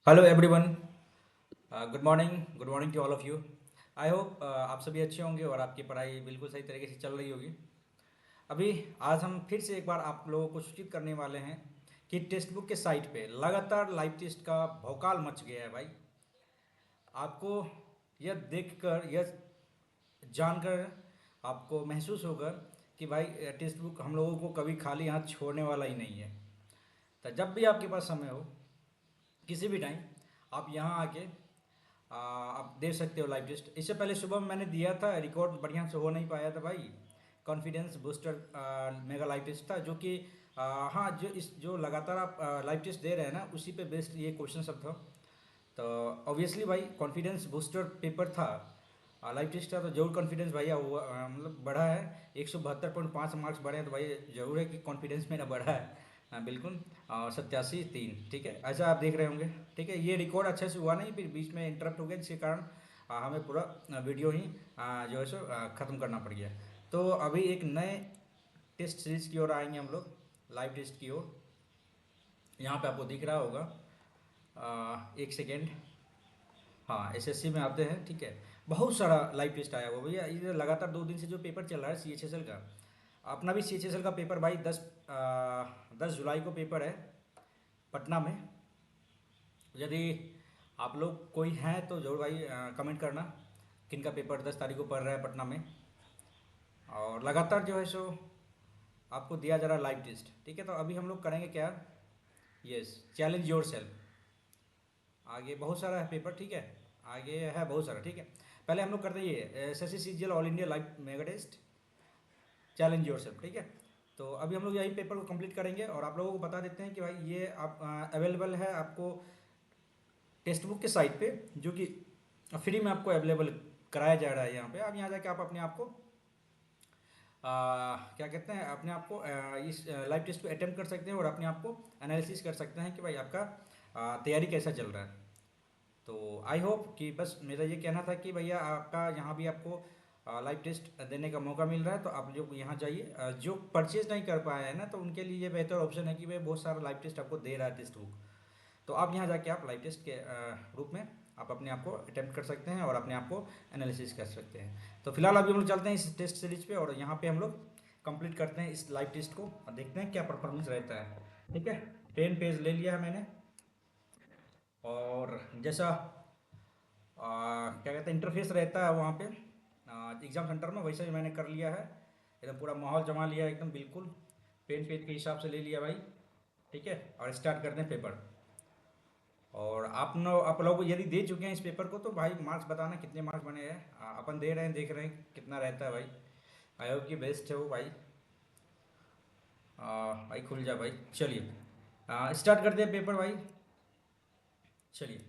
Hello everyone. Good morning to all of you. I hope आप सभी अच्छे होंगे और आपकी पढ़ाई बिल्कुल सही तरीके से चल रही होगी। अभी आज हम फिर से एक बार आप लोगों को सूचित करने वाले हैं कि टेक्स्ट बुक के साइट पे लगातार लाइव टेस्ट का भौकाल मच गया है भाई। आपको यह देखकर यह जानकर आपको महसूस होगा कि भाई टेक्स्ट बुक हम लोगों को कभी खाली हाथ छोड़ने वाला ही नहीं है। तो जब भी आपके पास समय हो, किसी भी टाइम, आप यहाँ आके आप दे सकते हो लाइव टेस्ट। इससे पहले सुबह में मैंने दिया था, रिकॉर्ड बढ़िया से हो नहीं पाया था भाई। Confidence booster mega live test था जो कि हाँ, जो लगातार आप लाइव टेस्ट दे रहे हैं ना, उसी पे बेस्ड ये क्वेश्चन सब था। तो ऑब्वियसली भाई कॉन्फिडेंस बूस्टर पेपर था, लाइव टेस्ट था, तो जरूर कॉन्फिडेंस भैया हुआ, मतलब बढ़ा है। 172.5 मार्क्स बढ़े हैं तो भाई जरूर है कि कॉन्फिडेंस मेरा बढ़ा है। बिल्कुल। 87-3, ठीक है, ऐसा आप देख रहे होंगे। ठीक है, ये रिकॉर्ड अच्छे से हुआ नहीं, फिर बीच में इंटरप्ट हो गया जिसके कारण हमें पूरा वीडियो ही जो है सो ख़त्म करना पड़ गया। तो अभी एक नए टेस्ट सीरीज की ओर आएंगे हम लोग, लाइव टेस्ट की ओर। यहाँ पे आपको दिख रहा होगा, एक सेकेंड। हाँ, एसएससी में आते हैं, ठीक है। बहुत सारा लाइव टेस्ट आया हुआ भैया, ये लगातार 2 दिन से जो पेपर चल रहा है सीएचएसएल का। अपना भी सीएचएसएल का पेपर भाई 10 जुलाई को पेपर है पटना में। यदि आप लोग कोई हैं तो जरूर भाई कमेंट करना किन का पेपर 10 तारीख को पढ़ रहा है पटना में। और लगातार जो है सो आपको दिया जा रहा है लाइव टेस्ट, ठीक है। तो अभी हम लोग करेंगे क्या, यस, चैलेंज योर सेल्फ। आगे बहुत सारा है पेपर, ठीक है, आगे है बहुत सारा, ठीक है। पहले हम लोग करते हैं ये S S C C G L all India live mega test challenge yourself, ठीक है। तो अभी हम लोग यही पेपर को कंप्लीट करेंगे और आप लोगों को बता देते हैं कि भाई ये आप अवेलेबल है आपको टेक्स्ट बुक के साइट पे, जो कि फ्री में आपको अवेलेबल कराया जा रहा है। यहाँ पे आप यहाँ जाके आप अपने आप को क्या कहते हैं, अपने आप को इस लाइव टेस्ट को अटेम्प्ट कर सकते हैं और अपने आप को एनालिसिस कर सकते हैं कि भाई आपका तैयारी कैसा चल रहा है। तो आई होप कि बस मेरा ये कहना था कि भैया आपका यहाँ भी आपको लाइव टेस्ट देने का मौका मिल रहा है, तो आप लोग यहाँ जाइए। जो परचेज नहीं कर पाए हैं ना, तो उनके लिए ये बेहतर ऑप्शन है कि भाई बहुत सारा लाइव टेस्ट आपको दे रहा है टेक्स्ट बुक। तो आप यहाँ जाके आप लाइव टेस्ट के रूप में आप अपने आप को अटेम्प्ट कर सकते हैं और अपने आप को एनालिसिस कर सकते हैं। तो फिलहाल अभी हम लोग चलते हैं इस टेस्ट सीरीज पे और यहाँ पे हम लोग कंप्लीट करते हैं इस लाइव टेस्ट को और देखते हैं क्या परफॉर्मेंस रहता है। ठीक है, 10 पेज ले लिया है मैंने। और जैसा क्या कहते हैं इंटरफेस रहता है वहाँ पे एग्ज़ाम सेंटर में, वैसे ही मैंने कर लिया है। एकदम पूरा माहौल जमा लिया है एकदम बिल्कुल, पेन पेज के हिसाब से ले लिया भाई। ठीक है, और स्टार्ट करते हैं पेपर। और आप लोग यदि दे चुके हैं इस पेपर को तो भाई मार्क्स बताना कितने मार्क्स बने हैं। अपन दे रहे हैं, देख रहे हैं कितना रहता है भाई। आई होप कि बेस्ट है वो भाई। भाई खुल जा भाई, चलिए स्टार्ट करते हैं पेपर भाई। चलिए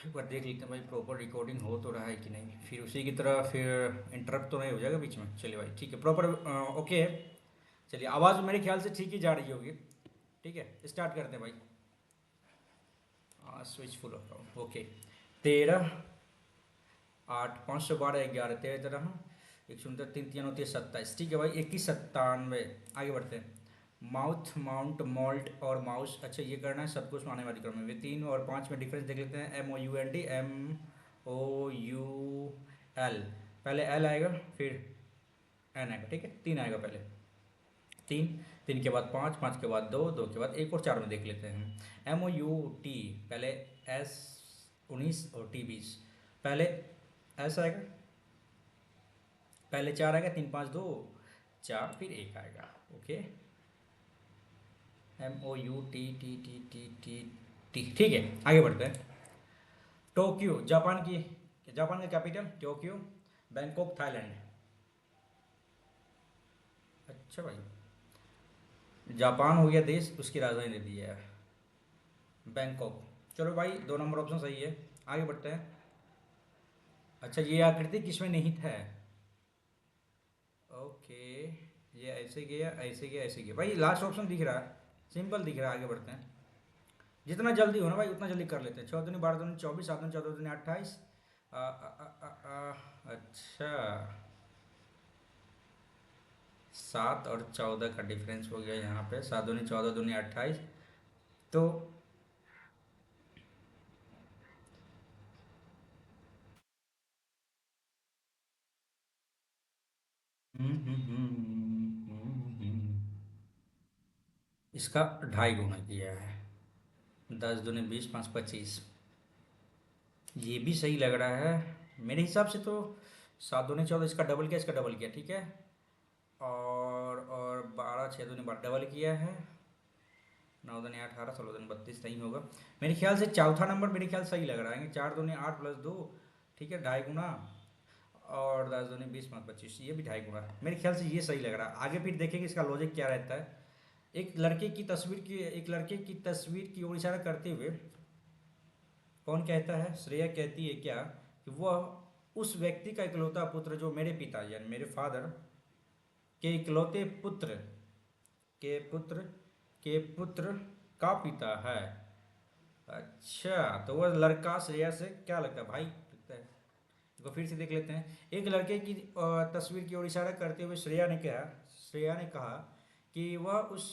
एक बार देख लेते हैं भाई प्रॉपर रिकॉर्डिंग हो तो रहा है कि नहीं, फिर उसी की तरह फिर इंटरप्ट तो नहीं हो जाएगा बीच में। चलिए भाई ठीक है, प्रॉपर ओके है। चलिए, आवाज़ मेरे ख्याल से ठीक ही जा रही होगी। ठीक है, स्टार्ट करते हैं भाई। Switch full account okay. 13, 8, 512, 11, 13, 13, 169, 3, 3, 29, 27, ठीक है भाई। 21, 97, आगे बढ़ते हैं। माउथ, माउंट, मॉल्ट और माउस, अच्छा ये करना है सब कुछ आने वाले क्रम में। वे 3 और 5 में डिफरेंस देख लेते हैं। MOUNT, MOUL, पहले L आएगा फिर N आएगा, ठीक है, 3 आएगा पहले। 3, 3 के बाद 5, 5 के बाद 2, 2 के बाद 1 और 4 में देख लेते हैं। MOUT, पहले S19 और T20, पहले S आएगा, पहले 4 आएगा, 3, 5, 2, 4, फिर 1 आएगा। ओके, MOUTTTTT, ठीक है, आगे बढ़ते हैं। टोक्यो, जापान का कैपिटल टोक्यो। Bangkok, Thailand. अच्छा भाई, जापान हो गया देश, उसकी राजधानी दे दी है बैंकॉक। चलो भाई, 2 नंबर ऑप्शन सही है, आगे बढ़ते हैं। अच्छा, ये आकृति किसमें निहित है। ओके, ये ऐसे गया, ऐसे गया, ऐसे गया भाई। लास्ट ऑप्शन दिख रहा है, सिंपल दिख रहा है, आगे बढ़ते हैं। जितना जल्दी हो ना भाई उतना जल्दी कर लेते हैं। 6 दूनी 12 दूनी 24, 7 दूनी 14 दूनी 28। अच्छा, 7 और 14 का डिफरेंस हो गया यहाँ पे। 7 दूनी 14 दूनी 28, तो इसका 2.5 गुना किया है। 10 दूनी 20, 5 25। ये भी सही लग रहा है मेरे हिसाब से तो। 7 दूनी 14, इसका डबल किया, इसका डबल किया, ठीक है। और 12 6 दूनी 12 डबल किया है। 9 दूनी 18, 16 दूनी 32 नहीं होगा मेरे ख्याल से। चौथा नंबर मेरे ख्याल सही लग रहा है। 4 दूनी 8 प्लस 2, ठीक है, 2.5 गुना। और 10 दूनी 20 5 25, ये भी 2.5 गुना है मेरे ख्याल से। ये सही लग रहा है। आगे फिर देखेंगे इसका लॉजिक क्या रहता है। एक लड़के की तस्वीर की ओर इशारा करते हुए कौन कहता है, श्रेया कहती है क्या कि वह उस व्यक्ति का इकलौता पुत्र जो मेरे पिता यानी मेरे फादर के इकलौते पुत्र के पुत्र का पिता है। अच्छा, तो वह लड़का श्रेया से क्या लगता है, भाई लगता है। तो फिर से देख लेते हैं। एक लड़के की तस्वीर की ओर इशारा करते हुए श्रेया ने कहा कि वह उस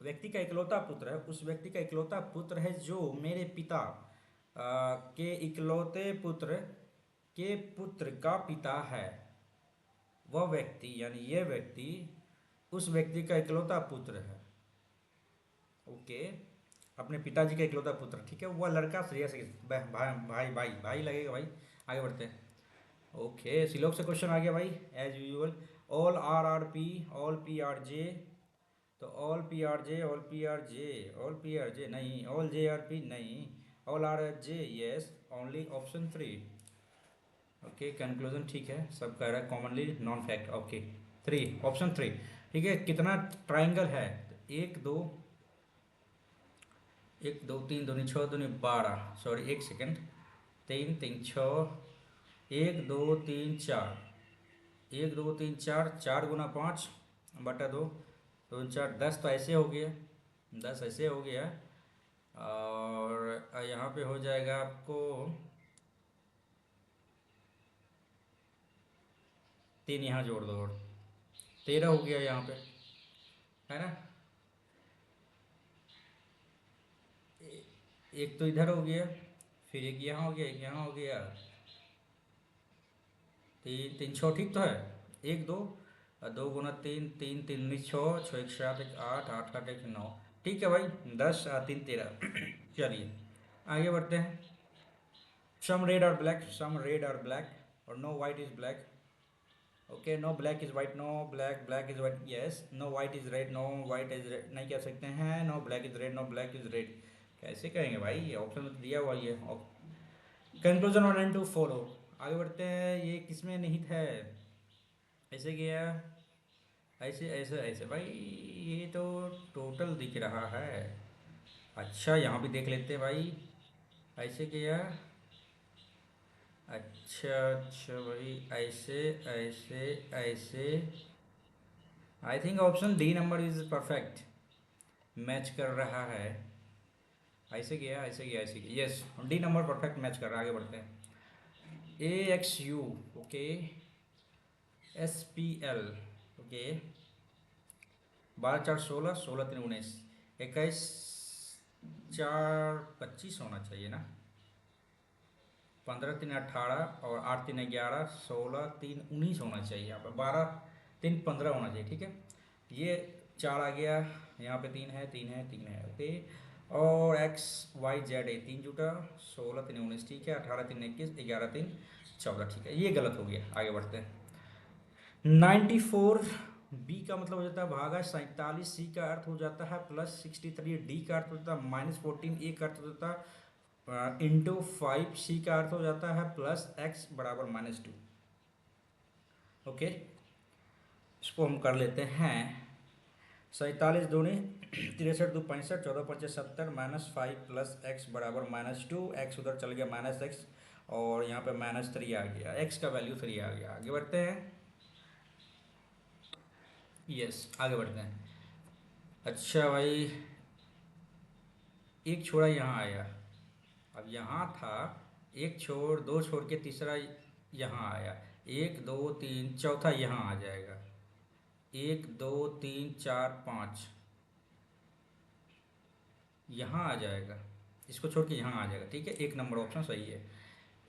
व्यक्ति का इकलौता पुत्र है, उस व्यक्ति का इकलौता पुत्र है जो मेरे पिता के इकलौते पुत्र का पिता है। वह व्यक्ति यानी ये व्यक्ति उस व्यक्ति का इकलौता पुत्र है। ओके, अपने पिताजी का इकलौता पुत्र, ठीक है। वह लड़का श्रेया से भाई भाई भाई भाई लगेगा भाई। आगे बढ़ते हैं। ओके, सिलोक से क्वेश्चन आ गया भाई, as usual. All P R J. तो ऑल पी आर जे नहीं, ऑल जे आर पी नहीं, all R J yes, only option 3। Okay, conclusion ठीक है, सब कह रहा है commonly non fact. Okay, 3, option 3, ठीक है। कितना ट्राइंगल है, तो 1 2 3 दूनी 6 दूनी 12, सॉरी 1 सेकेंड। 3 3 6, 1 2 3 4, 1 2 3 4, 4 गुना 5 बटा 2, 2 4 10, तो ऐसे हो गया, 10 ऐसे हो गया। और यहाँ पे हो जाएगा आपको 3 यहाँ जोड़ दो, और 13 हो गया यहाँ पे, है ना। एक तो इधर हो गया, फिर एक यहाँ हो गया, एक यहाँ हो गया। 3 3 6, ठीक तो है। 1 2, 2 गुना 3, 3 3 6, 6 1 7 1 8, 8 8 1 9, ठीक है भाई। 10 3 13। चलिए आगे बढ़ते हैं। सम रेड और ब्लैक, सम रेड और ब्लैक, और no white is black. Okay, no black is white, no black is white, yes. No white is red, no white is red नहीं कह सकते हैं। No black is red, no black is red कैसे कहेंगे भाई, ये option तो दिया हुआ ही है। Conclusion 1 and 2 follow. आगे बढ़ते हैं। ये किसमें निहित है, ऐसे किया, ऐसे ऐसे ऐसे भाई, ये तो टोटल दिख रहा है। अच्छा, यहाँ भी देख लेते हैं भाई, ऐसे किया। अच्छा अच्छा भाई, ऐसे ऐसे ऐसे। I think option D number is perfect, match कर रहा है। ऐसे किया, ऐसे किया, ऐसे किया, yes, D number perfect match कर रहा है। आगे बढ़ते हैं। A X U, okay, S P L, okay. 12 4 16, 16 3 19, 21 4 25 होना चाहिए ना। 15 3 18, और 8 3 11, 16 3 19 होना चाहिए। यहाँ पर 12 3 15 होना चाहिए, ठीक है। ये 4 आ गया, यहाँ पे 3 है, 3 है, 3 है, ओके। और एक्स वाई जेड ए 3 जुटा, 16 3 19, ठीक है। 18 3 21, 11 3 14, ठीक है। ये गलत हो गया। आगे बढ़ते हैं। 94 बी का मतलब हो जाता है भागा 47, सी का अर्थ हो जाता है +63, डी का अर्थ हो जाता है -14, ए का अर्थ हो जाता है ×5, सी का अर्थ हो जाता है +x बराबर -2। ओके, इसको हम कर लेते हैं। 47 दूनी 63 2 65, 14 5 70, -5 +x बराबर -2, x उधर चल गया -x, और यहाँ पे -3 आ गया, x का वैल्यू 3 आ गया। आगे बढ़ते हैं। यस, आगे बढ़ते हैं। अच्छा भाई, एक छोरा यहाँ आया, अब यहाँ था, एक छोड़, दो छोड़ के तीसरा यहाँ आया, 1 2 3, चौथा यहाँ आ जाएगा, 1 2 3 4 5, यहाँ आ जाएगा, इसको छोड़ के यहाँ आ जाएगा, ठीक है। एक नंबर ऑप्शन सही है।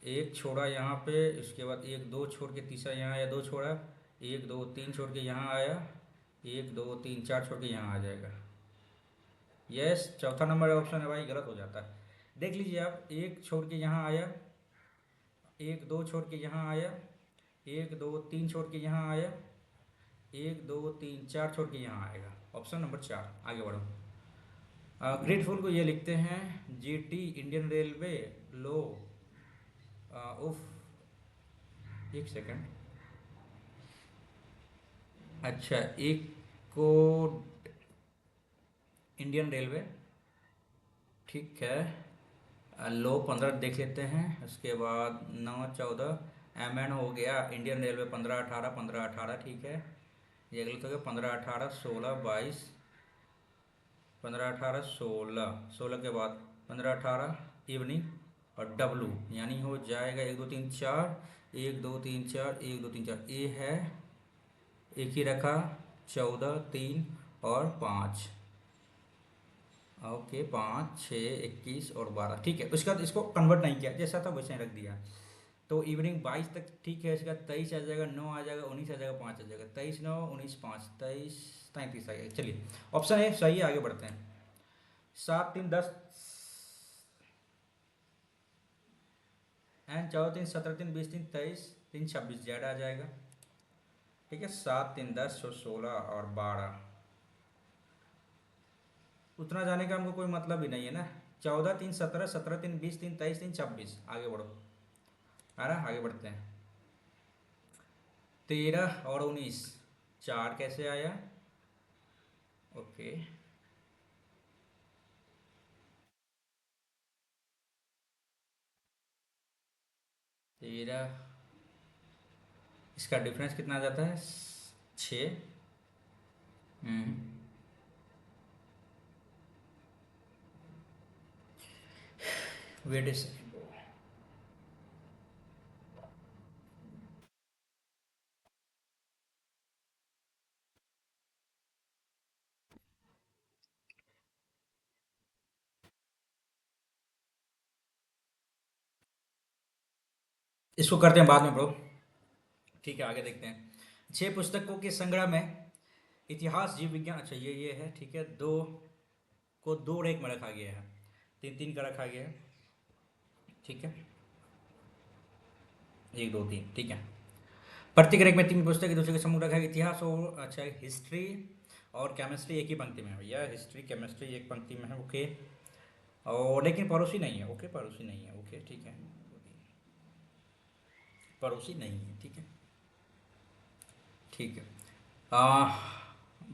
एक छोड़ा यहाँ पे, इसके बाद एक दो छोड़ के तीसरा यहाँ आया, दो छोड़ा, एक दो तीन छोड़ के यहाँ आया, एक दो तीन चार छोड़ के यहाँ आ जाएगा। यस, चौथा नंबर ऑप्शन है भाई, गलत हो जाता है। देख लीजिए आप, एक छोड़ के यहाँ आया, एक दो छोड़ के यहाँ आया, एक दो तीन छोड़ के यहाँ आया, एक दो तीन चार छोड़ के यहाँ आएगा। ऑप्शन नंबर चार, आगे बढ़ो। ग्रेटफुल को ये लिखते हैं जीटी इंडियन रेलवे लो, उफ, एक सेकंड। अच्छा, एक को इंडियन रेलवे, ठीक है। लो 15 देख लेते हैं, उसके बाद 9 14 एम एन हो गया, इंडियन रेलवे 15 18, 15 18, ठीक है। ये गलत हो गया, 15 18 16 22, 15 18 16, 16 के बाद 15 18 इवनिंग और डब्लू, यानी हो जाएगा 1 2 3 4, 1 2 3 4, 1 2 3 4, ए है एक ही रखा, 14 3 और 5, ओके 5 6 21 और 12, ठीक है। उसके बाद इसको कन्वर्ट नहीं किया, जैसा था वैसे ही रख दिया। तो इवनिंग 22 तक, ठीक है। इसके बाद 23 आ जाएगा, 9 आ जाएगा, 19 आ जाएगा, 5 आ जाएगा, 23 9 19 5, 23 33 आ जाएगा। चलिए, ऑप्शन ए सही है, आगे बढ़ते हैं। 7 3 10 एंड 14 3 17 3 20 3 23 3 26, जेड आ जाएगा, ठीक है। 7 3 10 16 और 12, उतना जाने का हमको कोई मतलब ही नहीं है ना। 14 3 17, 17 3 20 3 23 3 26, आगे बढ़ो, है ना। आगे बढ़ते हैं। 13 और 19, 4 कैसे आया, ओके। 13, इसका डिफरेंस कितना आ जाता है, 6। वेट इज, इसको करते हैं बाद में ब्रो, ठीक है। आगे देखते हैं। 6 पुस्तकों के संग्रह में इतिहास, जीव विज्ञान, अच्छा ये है, ठीक है। दो को दो रेक में रखा गया है, तीन तीन का रखा गया है, ठीक है। एक दो तीन, ठीक है। प्रत्येक रेक में 3 पुस्तक एक दूसरे के समूह रखा है। इतिहास और अच्छा हिस्ट्री और केमिस्ट्री एक ही पंक्ति में है भैया, हिस्ट्री केमिस्ट्री एक पंक्ति में है, ओके। और लेकिन पड़ोसी नहीं है, ओके, पड़ोसी नहीं है, ओके, ठीक है। पड़ोसी नहीं है, ठीक है, ठीक है।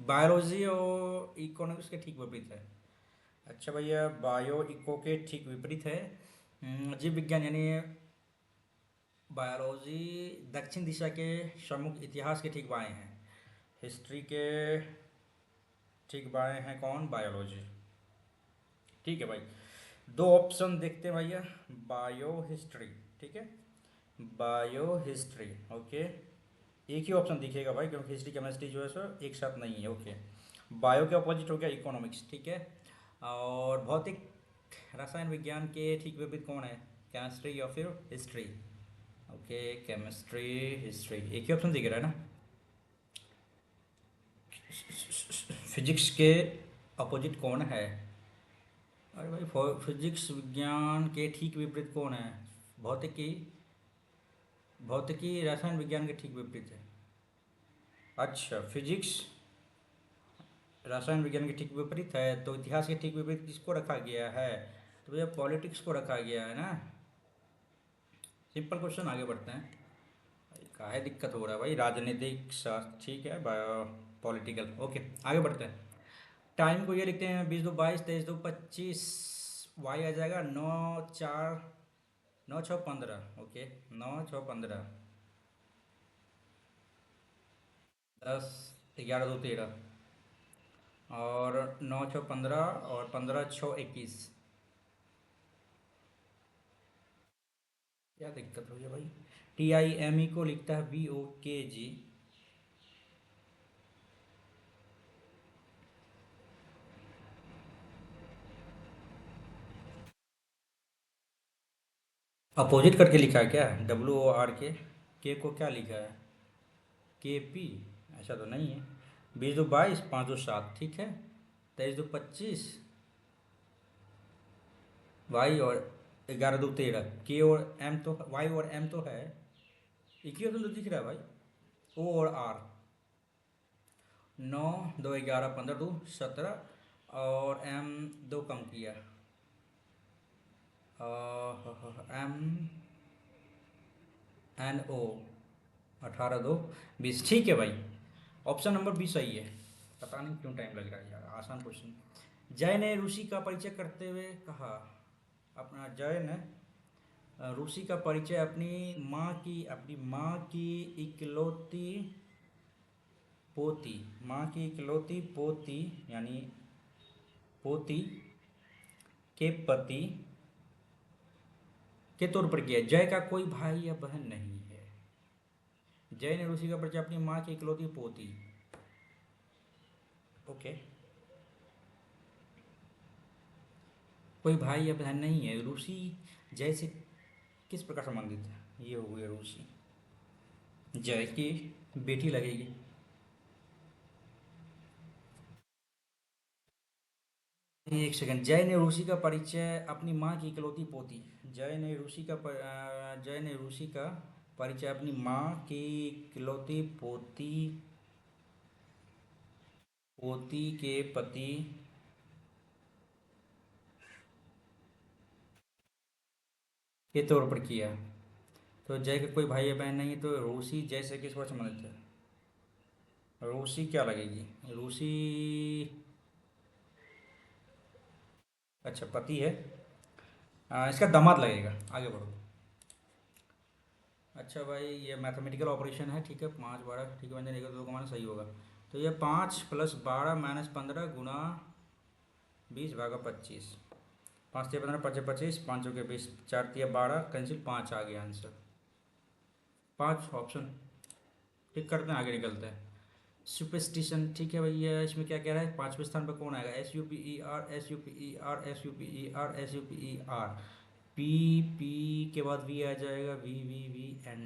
बायोलॉजी और इकोनॉमिक्स के ठीक विपरीत है। अच्छा भैया, बायो इको के ठीक विपरीत है। जीव विज्ञान यानी बायोलॉजी दक्षिण दिशा के सम्मुख, इतिहास के ठीक बाएं हैं। हिस्ट्री के ठीक बाएं हैं कौन, बायोलॉजी, ठीक है भाई। दो ऑप्शन देखते हैं भैया, बायो हिस्ट्री, ठीक है, बायो हिस्ट्री, ओके। एक ही ऑप्शन दिखेगा भाई, क्योंकि हिस्ट्री केमिस्ट्री जो है सो एक साथ नहीं है, ओके। बायो के अपोजिट हो गया इकोनॉमिक्स, ठीक है। और भौतिक रसायन विज्ञान के ठीक विपरीत कौन है, केमिस्ट्री या फिर हिस्ट्री, ओके। केमिस्ट्री हिस्ट्री, एक ही ऑप्शन दिख रहा है ना। फिजिक्स के अपोजिट कौन है, अरे भाई फिजिक्स विज्ञान के ठीक विपरीत कौन है, भौतिकी, भौतिकी रसायन विज्ञान के ठीक विपरीत है। अच्छा, फिजिक्स रसायन विज्ञान के ठीक विपरीत है, तो इतिहास के ठीक विपरीत किसको रखा गया है, तो भैया पॉलिटिक्स को रखा गया है ना। सिंपल क्वेश्चन, आगे बढ़ते हैं। काहे दिक्कत हो रहा है भाई, राजनीतिक शास्त्र, ठीक है, पॉलिटिकल, ओके। आगे बढ़ते हैं। टाइम को ये लिखते हैं 20 2 22, 23 2 25, वाई आ जाएगा 9 4 9 6 15, ओके। 9 6 15, 10 11 2 13 और 9 6 15 और 15 6 21, क्या दिक्कत हो गई भाई। TIME को लिखता है VOKG, अपोजिट करके लिखा है क्या? के को क्या लिखा है? के पी। ऐसा तो नहीं है। 20 2 22, 5 2 7, ठीक है। 23 2 25, वाई और 11 2 13, के और एम तो वाई और एम तो है। इक्वेशन तो दिख रहा है भाई। ओ और आर। 9 2 11 15 2 17, और एम दो कम किया। एम एन ओ 18 2 20, ठीक है भाई। ऑप्शन नंबर बी सही है। पता नहीं क्यों टाइम लग रहा है यार, आसान क्वेश्चन। जय ने रूसी का परिचय करते हुए कहा। अपना जय ने रूसी का परिचय अपनी माँ की इकलौती पोती, माँ की इकलौती पोती यानी पोती के पति के तौर पर किया। जय का कोई भाई या बहन नहीं है। जय ने रूसी का परिचय अपनी माँ की इकलौती पोती। ओके, कोई भाई या बहन नहीं है। रूसी जय से किस प्रकार संबंधित है? ये हो गया रूसी। जय की बेटी लगेगी। एक सेकंड। जय ने रूसी का परिचय अपनी माँ की इकलौती पोती। जय ने रूसी का परिचय अपनी माँ की इकलौती पोती पोती के पति के तौर पर किया। तो जय का कोई भाई या बहन नहीं है, तो रूसी जय से किस बात संबंधित है? रूसी क्या लगेगी? रूसी, अच्छा पति है। इसका दामाद लगेगा। आगे बढ़ो। अच्छा भाई, ये मैथमेटिकल ऑपरेशन है, ठीक है। 5 12, ठीक है। मैंने देखा 2 का मान सही होगा। तो ये 5 + 12 - 15 × 20 / 25। 5 × 3 = 15, 5 × 25, 5 × 20, 4 × 3 = 12, कैंसिल, 5 आ गया आंसर। 5 ऑप्शन टिक करते हैं, आगे निकलते हैं। सुपरस्टिशन, ठीक है भैया। इसमें क्या कह रहा है? 5वें स्थान पर कौन आएगा? SUPER SUPER SUPER SUPER। P P के बाद वी आ जाएगा। VVVN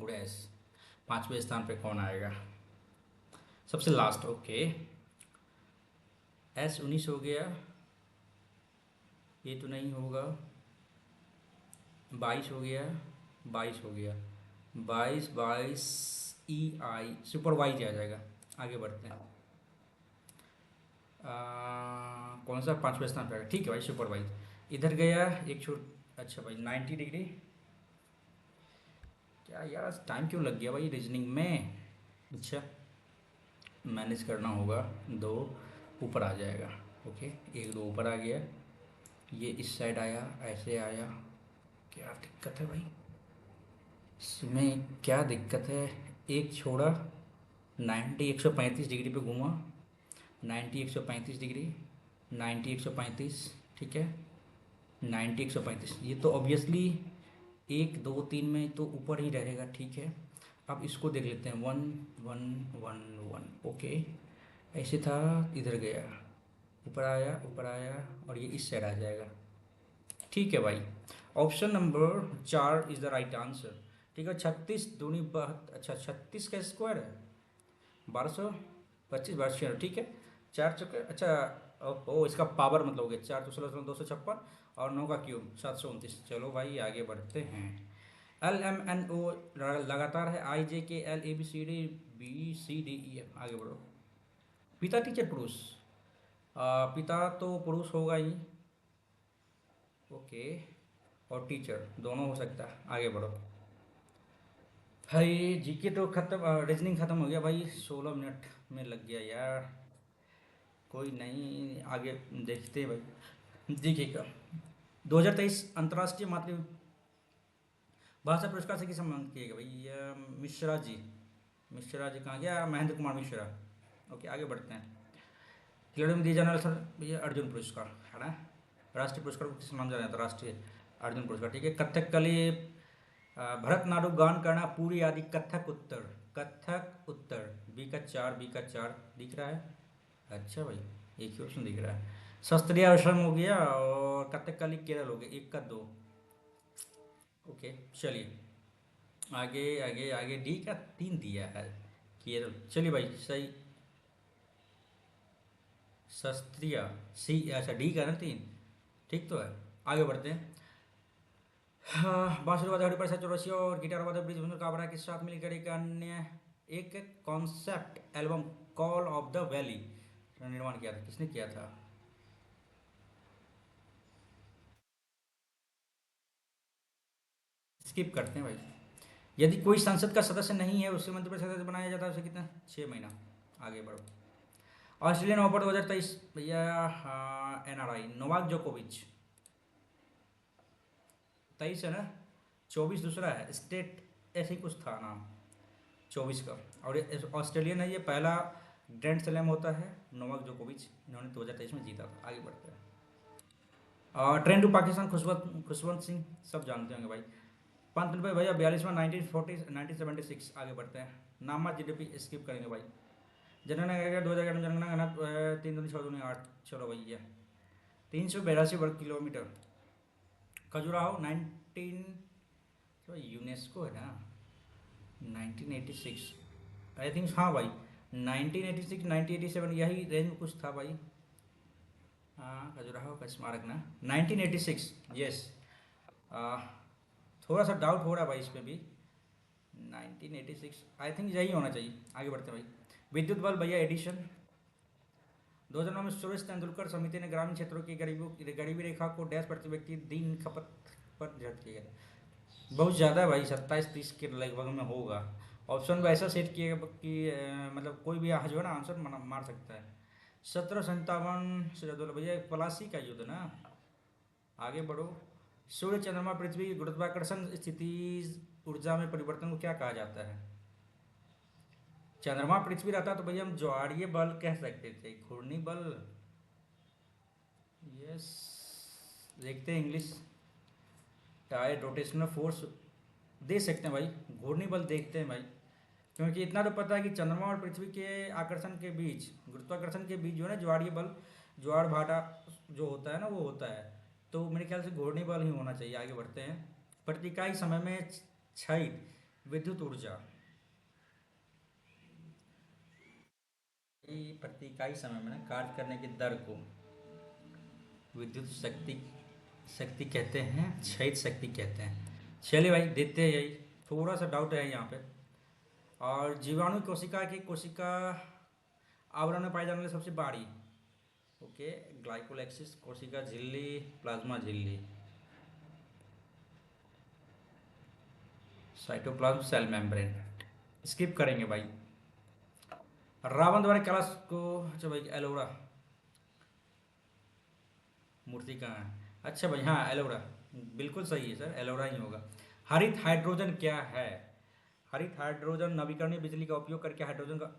dash. 5वें स्थान पे कौन आएगा? सबसे लास्ट। ओके, S 19 हो गया। ये तो नहीं होगा। 22 हो गया। 22 हो गया। 22 EI सुपरवाइज आ जाएगा। आगे बढ़ते हैं। कौन सा 5वें स्थान पे आएगा? ठीक है भाई, सुपरवाइज। इधर गया एक छोट। अच्छा भाई, 90 डिग्री। क्या यार, टाइम क्यों लग गया भाई रीजनिंग में? अच्छा, मैनेज करना होगा। 2 ऊपर आ जाएगा। ओके, 1 2 ऊपर आ गया। ये इस साइड आया, ऐसे आया। क्या दिक्कत है भाई इसमें? क्या दिक्कत है? एक छोड़ा। 90 135 डिग्री पे घूमा। 90 135 डिग्री। 90 135, ठीक है। 90 135, ये तो ऑब्वियसली 1 2 3 में तो ऊपर ही रहेगा, ठीक है। अब इसको देख लेते हैं। 1 1 1 1, ओके। ऐसे था, इधर गया, ऊपर आया, और ये इस साइड आ जाएगा। ठीक है भाई, option number 4 is the right answer. ठीक है। 36 दूनी 72, अच्छा 36 का स्क्वायर है 1225, 1200, ठीक है। 4 चौके, अच्छा। ओ इसका पावर मतलब हो गया 4 2 16 256, और 9 का क्यूब 729। चलो भाई आगे बढ़ते हैं। LMNO लगातार है। IJKL ABCD BCDE, आगे बढ़ो। पिता टीचर पुरुष। पिता तो पुरुष होगा ही। ओके, और टीचर दोनों हो सकता है। आगे बढ़ो भाई। जीके तो खत्म, रीजनिंग खत्म हो गया भाई। 16 मिनट में लग गया यार। कोई नहीं, आगे देखते हैं भाई। जीके का 2023 अंतर्राष्ट्रीय मातृभाषा पुरस्कार से किस सम्मानित किए गए भाई? मिश्रा जी। मिश्रा जी कहाँ गया? महेंद्र कुमार मिश्रा। ओके, आगे बढ़ते हैं। खिलाड़ियों में दिए जाने वाला सर भैया अर्जुन पुरस्कार है ना। राष्ट्रीय पुरस्कार को किस सम्मान जाना जाता है? राष्ट्रीय अर्जुन पुरस्कार, ठीक है। कथकली, भरतनाट्यम गान करना पूरी आदि। कथक उत्तर, कथक उत्तर। B का 4 दिख रहा है। अच्छा भाई, एक ही ऑप्शन दिख रहा है। शास्त्रीय आश्रम हो गया, और कथकली केरल हो गया। 1 का 2। ओके, चलिए आगे आगे आगे। डी का 3 दिया है, केरल। चलिए भाई सही। शस्त्रिया, सी, अच्छा डी का ना 3, ठीक तो है। आगे बढ़ते हैं। हाँ, बांसुरी वादक हरिप्रसाद चौरसिया और गिटार वादक ब्रिजभूषण काबरा के साथ मिलकर एक concept album call of the valley का निर्माण किया था। किसने किया था? स्किप करते हैं भाई। यदि कोई संसद का सदस्य नहीं है, उसे मंत्रिपरिषद सदस्य बनाया जाता है, उसे कितना? 6 महीना। आगे बढ़ो। ऑस्ट्रेलियन ओपन 2023 भैया। NRI नोवाक जोकोविच। 23 है ना? 24 दूसरा है स्टेट, ऐसे ही कुछ था नाम 24 का। और ये ऑस्ट्रेलियन है, ये पहला ग्रैंड स्लैम होता है। नोवाक जोकोविच, इन्होंने 2023 में जीता था। आगे बढ़ते हैं। ट्रेन टू पाकिस्तान, खुशवंत खुशवंत सिंह, सब जानते होंगे भाई। 5 रुपये भैया 42वां 1976। आगे बढ़ते हैं। नामा GDP स्किप करेंगे भाई। जनगणना क्या 2011 जनगणना 3 दूनी 6 दूनी 8। चलो भैया 382 वर्ग किलोमीटर। खजुराहो 19, यूनेस्को है ना, 1986 आई थिंक। हाँ भाई 1986 1987 यही रेंज में कुछ था भाई। हाँ, खजुराहो का स्मारक ना 1986। यस। थोड़ा सा डाउट हो रहा है भाई इसमें भी। 1986 आई थिंक यही होना चाहिए। आगे बढ़ते हैं भाई। विद्युत बल भैया एडिशन। 2009 में सुरेश तेंदुलकर समिति ने ग्रामीण क्षेत्रों की गरीबी रेखा को डैश प्रति व्यक्ति दिन खपत पर निर्धारित किया गया। बहुत ज़्यादा है भाई, 27-30 के लगभग में होगा। ऑप्शन भी ऐसा सेट किया कि मतलब कोई भी जो है ना आंसर मार सकता है। 1757 से ज़्यादा भैया पलासी का युद्ध ना। आगे बढ़ो। सूर्य चंद्रमा पृथ्वी की गुरुत्वाकर्षण स्थिति ऊर्जा में परिवर्तन को क्या कहा जाता है? चंद्रमा पृथ्वी रहता तो भैया हम ज्वारीय बल कह सकते थे, घूर्णी बल। यस। देखते हैं इंग्लिश। टायर रोटेशनल फोर्स दे सकते हैं भाई, घूर्णी बल देखते हैं भाई। क्योंकि इतना तो पता है कि चंद्रमा और पृथ्वी के आकर्षण के बीच, गुरुत्वाकर्षण के बीच जो है ना ज्वारीय बल, ज्वार भाटा जो होता है ना वो होता है। तो मेरे ख्याल से घूर्णी बल ही होना चाहिए। आगे बढ़ते हैं। प्रति इकाई समय में क्षयित विद्युत ऊर्जा। प्रति इकाई समय में ना कार्य करने की दर को विद्युत शक्ति शक्ति कहते हैं, क्षयित शक्ति कहते हैं। चलिए भाई देते हैं यही। थोड़ा सा डाउट है यहाँ पे। और जीवाणु कोशिका की कोशिका आवरण में पाई जाने वाली सबसे बड़ी। ओके, ग्लाइकोलाइसिस कोशिका झिल्ली, प्लाज्मा झिल्ली, साइटोप्लाज्म सेल मेम्ब्रेन। स्किप करेंगे भाई। रावण द्वारा कैलाश को, अच्छा भाई एलोरा मूर्ति कहाँ है? अच्छा भाई हाँ एलोरा, बिल्कुल सही है सर, एलोरा ही होगा। हरित हाइड्रोजन क्या है? हरित हाइड्रोजन नवीकरणीय बिजली का उपयोग करके हाइड्रोजन का,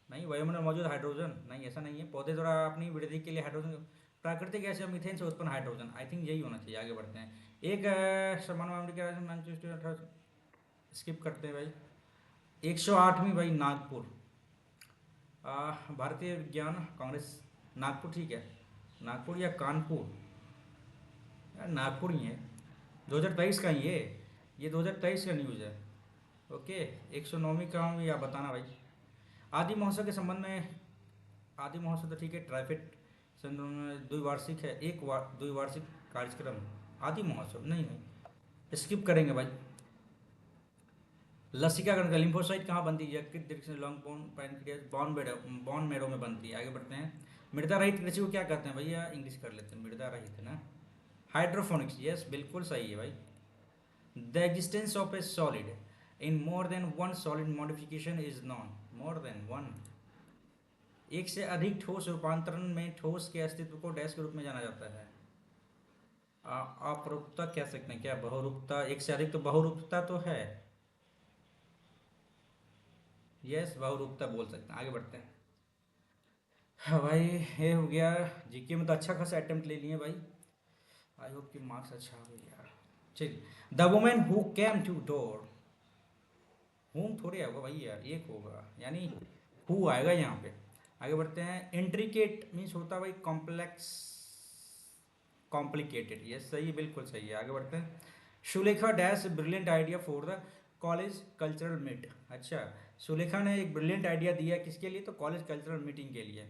नहीं वायुमंडल में मौजूद हाइड्रोजन नहीं, ऐसा नहीं है। पौधे द्वारा अपनी वृद्धि के लिए हाइड्रोजन, प्राकृतिक गैस या मीथेन से उत्पन्न हाइड्रोजन। आई थिंक यही होना चाहिए। आगे बढ़ते हैं। एक समान अमेरिका, स्किप करते हैं भाई। 108वीं भाई नागपुर, भारतीय विज्ञान कांग्रेस, नागपुर ठीक है। नागपुर या कानपुर, यार नागपुर ही है। 2023 का ही है ये 2023 का न्यूज़ है। ओके। 109वीं का भी आप बताना भाई। आदि महोत्सव के संबंध में, आदि महोत्सव तो ठीक है, ट्राइफेड संदर्भ में द्विवार्षिक है, द्विवार्षिक कार्यक्रम। आदि महोत्सव नहीं नहीं, स्किप करेंगे भाई। लसिका का लिम्फोसाइट कहाँ बनती है? यकृत, दीर्घ लॉन्ग बोन पैनक्रियास, बॉन मैरो में बनती है। आगे बढ़ते हैं। मृदा रहित कृषि को क्या कहते हैं भैया? इंग्लिश कर लेते हैं, मृदा रहित है ना, हाइड्रोफोनिक्स। यस बिल्कुल सही है भाई। The existence of A solid in more than one solid modification is non. More than one, एक से अधिक ठोस रूपांतरण में ठोस के अस्तित्व को डैश के रूप में जाना जाता है। अपरूपता कह सकते हैं क्या? बहुरूपता, एक से अधिक तो बहुरूपता तो है। यस बहुरूपता बोल सकते हैं। आगे बढ़ते हैं। हाँ भाई, ये हो गया। जीके में तो अच्छा खासा अटेम्प्ट ले लिए भाई। आई होप कि मार्क्स अच्छा हो यार। ठीक। The women who came to door, home थोड़े होगा भाई यार, एक होगा यानी हु आएगा यहाँ पे। आगे बढ़ते हैं। इंट्रिकेट मीन्स होता है भाई कॉम्प्लेक्स, कॉम्प्लिकेटेड। ये सही है, बिल्कुल सही है। आगे बढ़ते हैं। Sulekha dash brilliant idea for the college cultural meet. अच्छा, सुलेखा ने एक ब्रिलियंट आइडिया दिया किसके लिए? तो कॉलेज कल्चरल मीटिंग के लिए।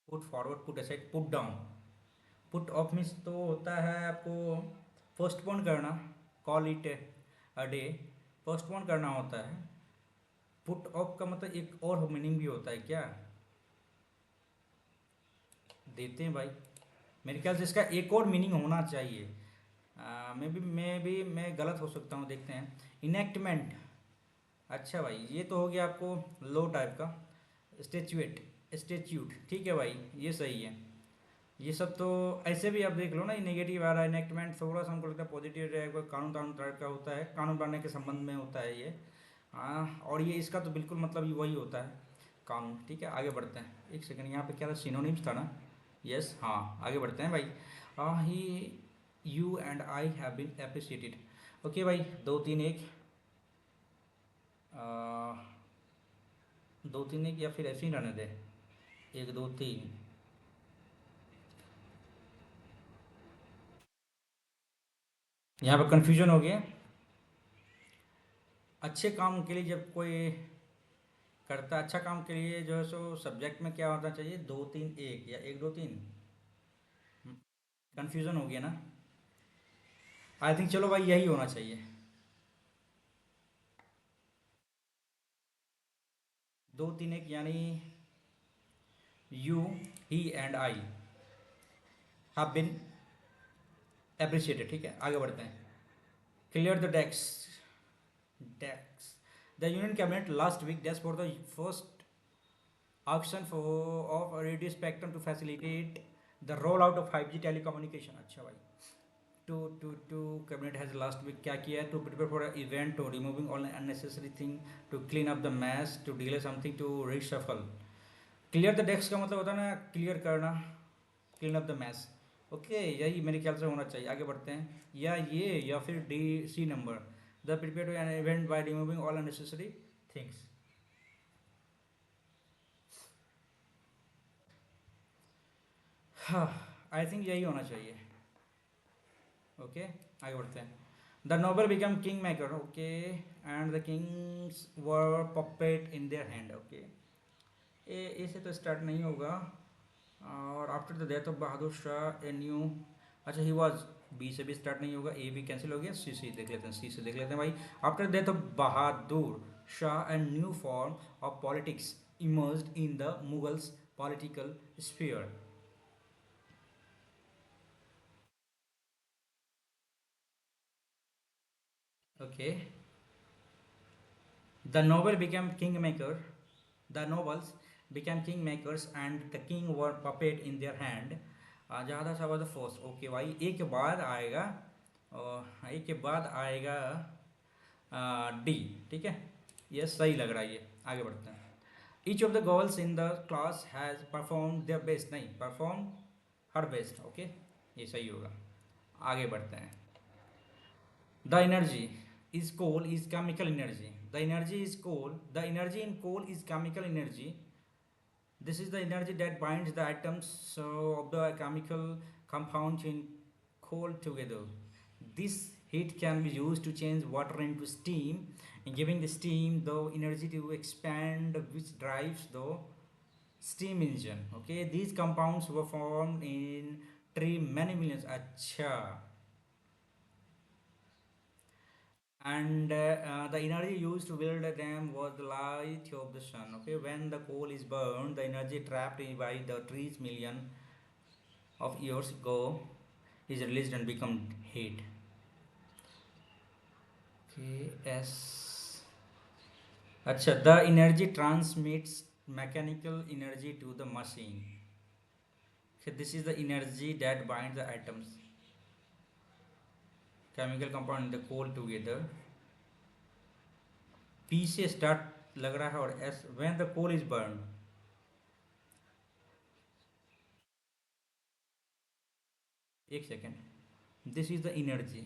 Put forward, put aside, put down. Put off means तो होता है आपको पोस्टपोन करना, call it a day, postpone करना होता है। पुट ऑफ का मतलब एक और मीनिंग भी होता है क्या? देते हैं भाई, मेरे ख्याल से इसका एक और मीनिंग होना चाहिए। मैं गलत हो सकता हूँ, देखते हैं। इनेक्टमेंट। अच्छा भाई, ये तो हो गया आपको लो टाइप का। स्टेचुएट, स्टेच्यूट, ठीक है भाई, ये सही है। ये सब तो ऐसे भी आप देख लो ना, ये नेगेटिव आ रहा है। इनेक्टमेंट थोड़ा सा हमको लगता है पॉजिटिव रहेगा, कानून कानून टाइप का होता है, कानून बनाने के संबंध में होता है ये। हाँ, और ये इसका तो बिल्कुल मतलब ही वही होता है, कानून। ठीक है, आगे बढ़ते हैं। एक सेकंड, यहाँ पे क्या था? सिनोनिम्स था ना? यस, हाँ, आगे बढ़ते हैं भाई। He, you and I have been appreciated. Okay भाई, दो तीन एक, दो तीन एक, या फिर ऐसे ही रहने दे, एक दो तीन। यहाँ पर कंफ्यूजन हो गया। अच्छे काम के लिए जब कोई करता है, अच्छा काम के लिए जो है सो सब्जेक्ट में क्या होना चाहिए? दो तीन एक या एक दो तीन। कंफ्यूजन हो गया ना? आई थिंक चलो भाई यही होना चाहिए। दो तीन एक यानी you, he and I have been appreciated. ठीक है, आगे बढ़ते हैं। Clear the desk. The union cabinet last week desk for the first auction for of radio spectrum to facilitate the rollout of 5G telecommunication। अच्छा भाई, to cabinet has last week क्या किया है? To prepare for event, to removing all unnecessary thing, to clean up the mess, to delay something, to reshuffle. Clear the desk का मतलब होता है ना क्लियर करना, clean up the mess. Okay, यही मेरे ख्याल से होना चाहिए। आगे बढ़ते हैं। या ये, या फिर D, C number, the prepare to an event by removing all unnecessary things. हाँ, आई थिंक यही होना चाहिए। ओके, आगे बढ़ते हैं। The noble become king maker. Okay, and the kings were puppet in their hand. Okay, A से तो start नहीं होगा। और after the death of Bahadur Shah a new, अच्छा ही वॉज, बी से भी स्टार्ट नहीं होगा, ए भी कैंसिल हो गया। सी देख लेते हैं, सी से देख लेते हैं भाई। After the death of Bahadur Shah a new form of politics emerged in the Mughals political sphere. Okay, the noble became kingmaker. The nobles became kingmakers and the king were puppet in their hand. ज़्यादा सा was force. Okay भाई, एक के बाद आएगा, एक के बाद आएगा डी। ठीक है, ये सही लग रहा है ये। आगे बढ़ते हैं। Each of the girls in the class has perform their best, नहीं, परफॉर्म हर बेस्ट। ओके, ये सही होगा। आगे बढ़ते हैं। The energy is coal is chemical energy. The energy is coal. The energy in coal is chemical energy. This is the energy that binds the atoms of the chemical compounds in coal together. This heat can be used to change water into steam, giving the steam the energy to expand, which drives the steam engine. Okay, these compounds were formed in tree many millions. Acha. And the energy used to build them was the light of the sun. Okay, when the coal is burned, the energy trapped by the trees million of years ago is released and become heat. Okay, s, अच्छा, the energy transmits mechanical energy to the machine. Okay, this is the energy that binds the atoms, chemical compound in the coal together. P से start लग रहा है, और S when the coal is burned। एक second, this is the energy.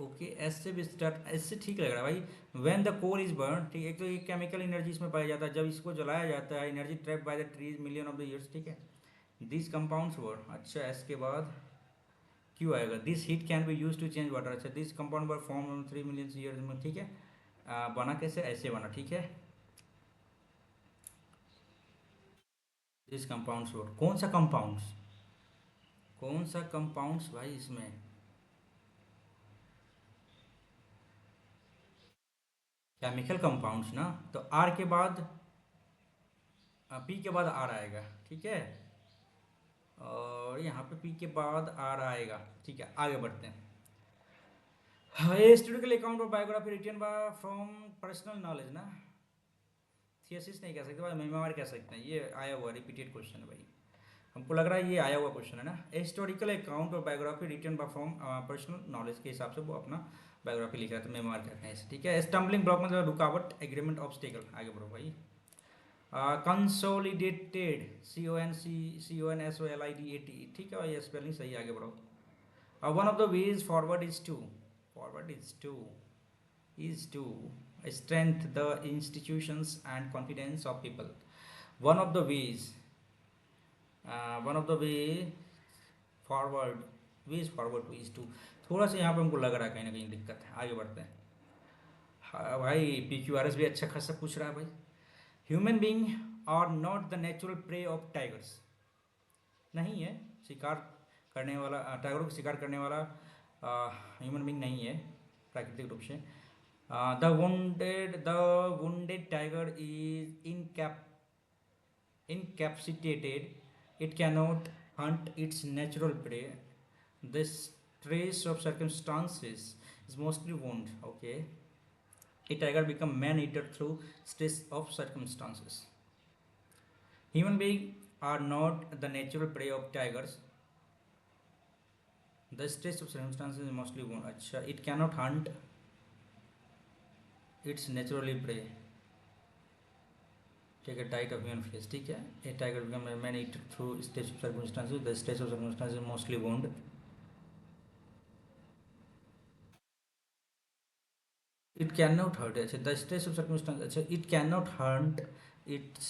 Okay, S से भी start, S से ठीक लग रहा है भाई। When the coal is burn, ठीक, एक तो ये केमिकल एनर्जी इसमें पाया जाता है, जब इसको जलाया जाता है, energy trap by the trees million of the years. ठीक है, दिस कंपाउंड्स वर, अच्छा एस के बाद क्यों आएगा, this heat can be use to change water, अच्छा this compound were form 3 million years में, ठीक है। बना कैसे, ऐसे बना, ठीक है। दिस कंपाउंड्स वर, कौन सा कंपाउंड्स, कौन सा कंपाउंड्स भाई इसमें, केमिकल कंपाउंड्स ना, तो आर के बाद पी के बाद आर आएगा, ठीक है। और यहाँ पे पी के बाद आर आएगा, ठीक है, आगे बढ़ते हैं। Historical account of biography written by from personal knowledge ना, थियसिस नहीं कह सकते भाई, मेमोर कह सकते हैं, ये आया हुआ रिपीटेड क्वेश्चन है भाई, हमको लग रहा है ये आया हुआ क्वेश्चन है ना। हिस्टोरिकल अकाउंट और biography written by from personal knowledge के हिसाब से वो अपना बायोग्राफी लिख रहा है, तो मेमोर कहते हैं इसे, ठीक है। स्टम्बलिंग ब्लॉक मतलब रुकावट, एग्रीमेंट ऑब्स्टेकल, आगे बढ़ो भाई। कंसोलिडेटेड, CONSOLIDAT, ठीक है भाई, स्पेलिंग सही, आगे बढ़ो। One of the ways forward is to, forward is to strength the institutions and confidence of people. One of the ways, one of the ways forward to is to, थोड़ा सा यहाँ पे हमको लग रहा है कहीं ना कहीं दिक्कत है, आगे बढ़ते हैं। हाँ भाई, PQRS भी अच्छा खासा पूछ रहा है भाई। Human being are not the natural prey of tigers, नहीं है शिकार करने वाला, टाइगरों को शिकार करने वाला ह्यूमन बींग नहीं है प्राकृतिक रूप से। The wounded tiger is incapacitated, it cannot hunt its natural prey, the stress of circumstances is mostly wound, okay, a tiger become man eater through stress of circumstances. Human beings are not the natural prey of tigers, the stress of circumstances is mostly wound, अच्छा, it cannot hunt its naturally prey, take a diet of human flesh, ठीक है। a tiger become a man eater through stress of circumstances, the stress of circumstances is mostly wound, it cannot hurt, अच्छा the stress of circumstances, अच्छा it cannot hunt its